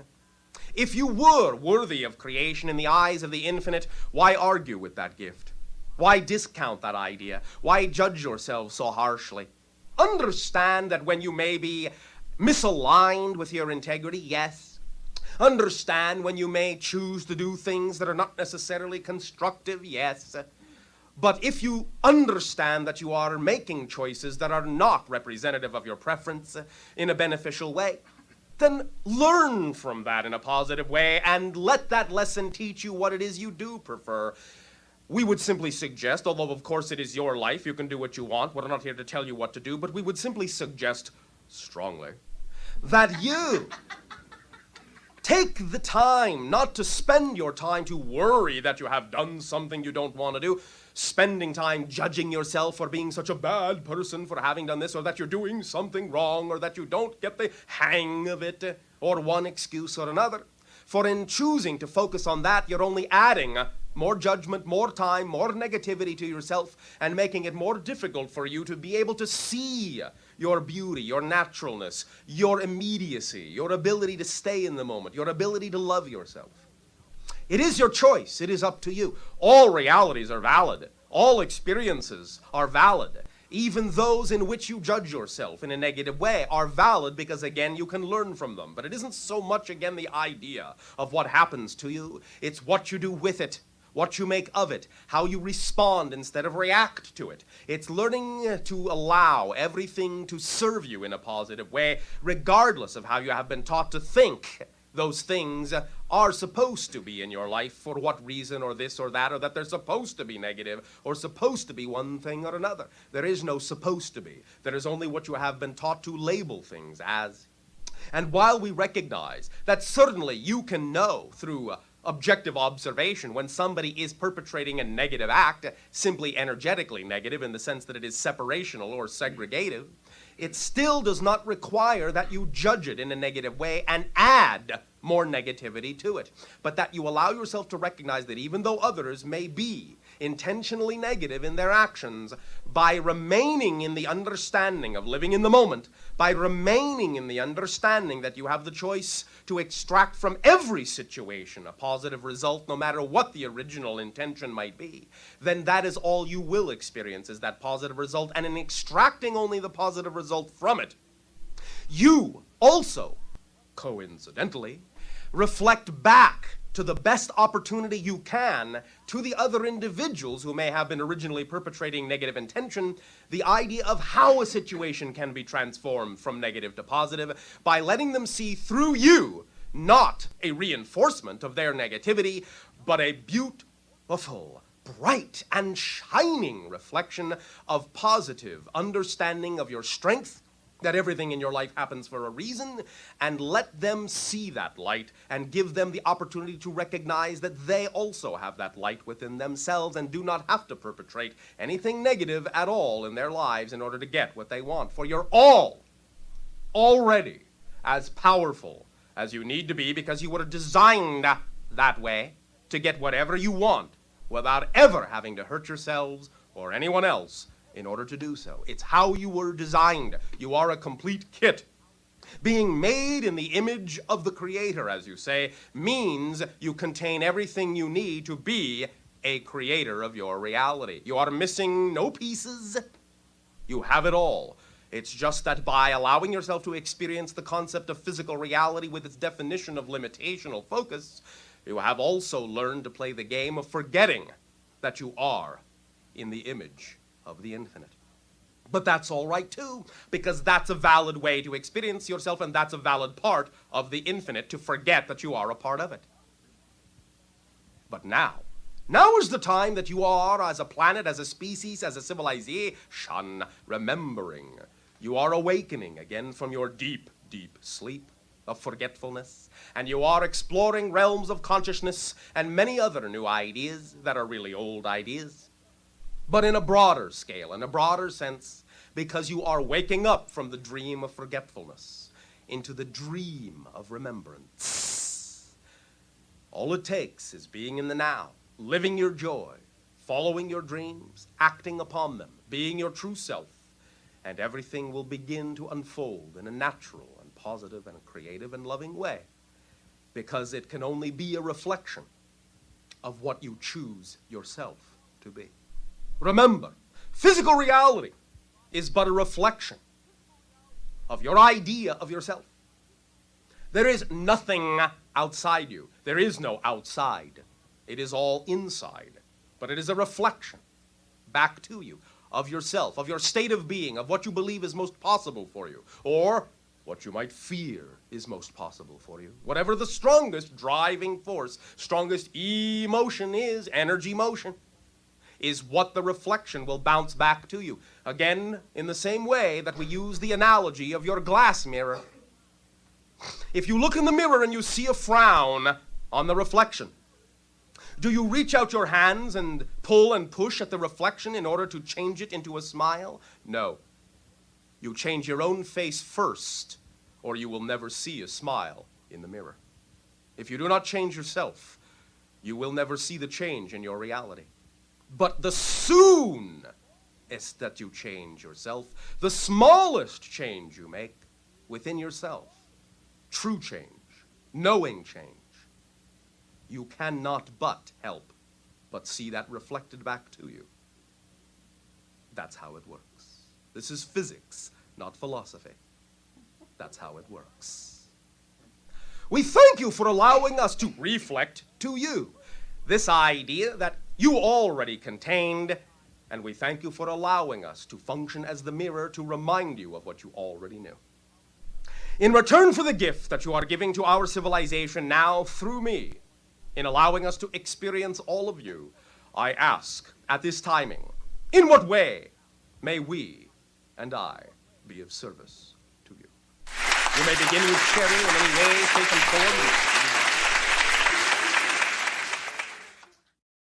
If you were worthy of creation in the eyes of the infinite, why argue with that gift? Why discount that idea? Why judge yourself so harshly? Understand that when you may be misaligned with your integrity, yes. Understand when you may choose to do things that are not necessarily constructive, yes. But if you understand that you are making choices that are not representative of your preference in a beneficial way, then learn from that in a positive way and let that lesson teach you what it is you do prefer. We would simply suggest, although of course it is your life, you can do what you want, we're not here to tell you what to do, but we would simply suggest, strongly, that you take the time not to spend your time to worry that you have done something you don't want to do, spending time judging yourself for being such a bad person for having done this, or that you're doing something wrong, or that you don't get the hang of it, or one excuse or another. For in choosing to focus on that, you're only adding more judgment, more time, more negativity to yourself, and making it more difficult for you to be able to see your beauty, your naturalness, your immediacy, your ability to stay in the moment, your ability to love yourself. It is your choice. It is up to you. All realities are valid. All experiences are valid. Even those in which you judge yourself in a negative way are valid because, again, you can learn from them. But it isn't so much, again, the idea of what happens to you. It's what you do with it, what you make of it, how you respond instead of react to it. It's learning to allow everything to serve you in a positive way, regardless of how you have been taught to think those things are supposed to be in your life, for what reason, or this or that, or that they're supposed to be negative, or supposed to be one thing or another. There is no supposed to be. There is only what you have been taught to label things as. And while we recognize that certainly you can know through objective observation when somebody is perpetrating a negative act, simply energetically negative in the sense that it is separational or segregative, it still does not require that you judge it in a negative way and add more negativity to it, but that you allow yourself to recognize that even though others may be intentionally negative in their actions, by remaining in the understanding of living in the moment, by remaining in the understanding that you have the choice to extract from every situation a positive result, no matter what the original intention might be, then that is all you will experience, is that positive result. And in extracting only the positive result from it, you also, coincidentally, reflect back to the best opportunity you can to the other individuals who may have been originally perpetrating negative intention, the idea of how a situation can be transformed from negative to positive by letting them see through you not a reinforcement of their negativity, but a beautiful, bright, and shining reflection of positive understanding of your strength, that everything in your life happens for a reason, and let them see that light and give them the opportunity to recognize that they also have that light within themselves and do not have to perpetrate anything negative at all in their lives in order to get what they want. For you're all already as powerful as you need to be, because you were designed that way to get whatever you want without ever having to hurt yourselves or anyone else in order to do so. It's how you were designed. You are a complete kit. Being made in the image of the Creator, as you say, means you contain everything you need to be a creator of your reality. You are missing no pieces. You have it all. It's just that by allowing yourself to experience the concept of physical reality with its definition of limitational focus, you have also learned to play the game of forgetting that you are in the image of the infinite. But that's all right too, because that's a valid way to experience yourself, and that's a valid part of the infinite, to forget that you are a part of it. But now is the time that you are, as a planet, as a species, as a civilization, remembering. You are awakening again from your deep, deep sleep of forgetfulness, and you are exploring realms of consciousness and many other new ideas that are really old ideas, but in a broader scale, in a broader sense, because you are waking up from the dream of forgetfulness into the dream of remembrance. All it takes is being in the now, living your joy, following your dreams, acting upon them, being your true self, and everything will begin to unfold in a natural and positive and creative and loving way, because it can only be a reflection of what you choose yourself to be. Remember, physical reality is but a reflection of your idea of yourself. There is nothing outside you. There is no outside. It is all inside. But it is a reflection back to you of yourself, of your state of being, of what you believe is most possible for you, or what you might fear is most possible for you. Whatever the strongest driving force, strongest emotion is, energy motion, is what the reflection will bounce back to you. Again, in the same way that we use the analogy of your glass mirror. If you look in the mirror and you see a frown on the reflection, do you reach out your hands and pull and push at the reflection in order to change it into a smile? No. You change your own face first, or you will never see a smile in the mirror. If you do not change yourself, you will never see the change in your reality. But the soonest that you change yourself, the smallest change you make within yourself, true change, knowing change, you cannot but help but see that reflected back to you. That's how it works. This is physics, not philosophy. That's how it works. We thank you for allowing us to reflect to you this idea that you already contained, and we thank you for allowing us to function as the mirror to remind you of what you already knew. In return for the gift that you are giving to our civilization now through me, in allowing us to experience all of you, I ask at this timing, in what way may we and I be of service to you? You may begin with sharing in any way, shape, and form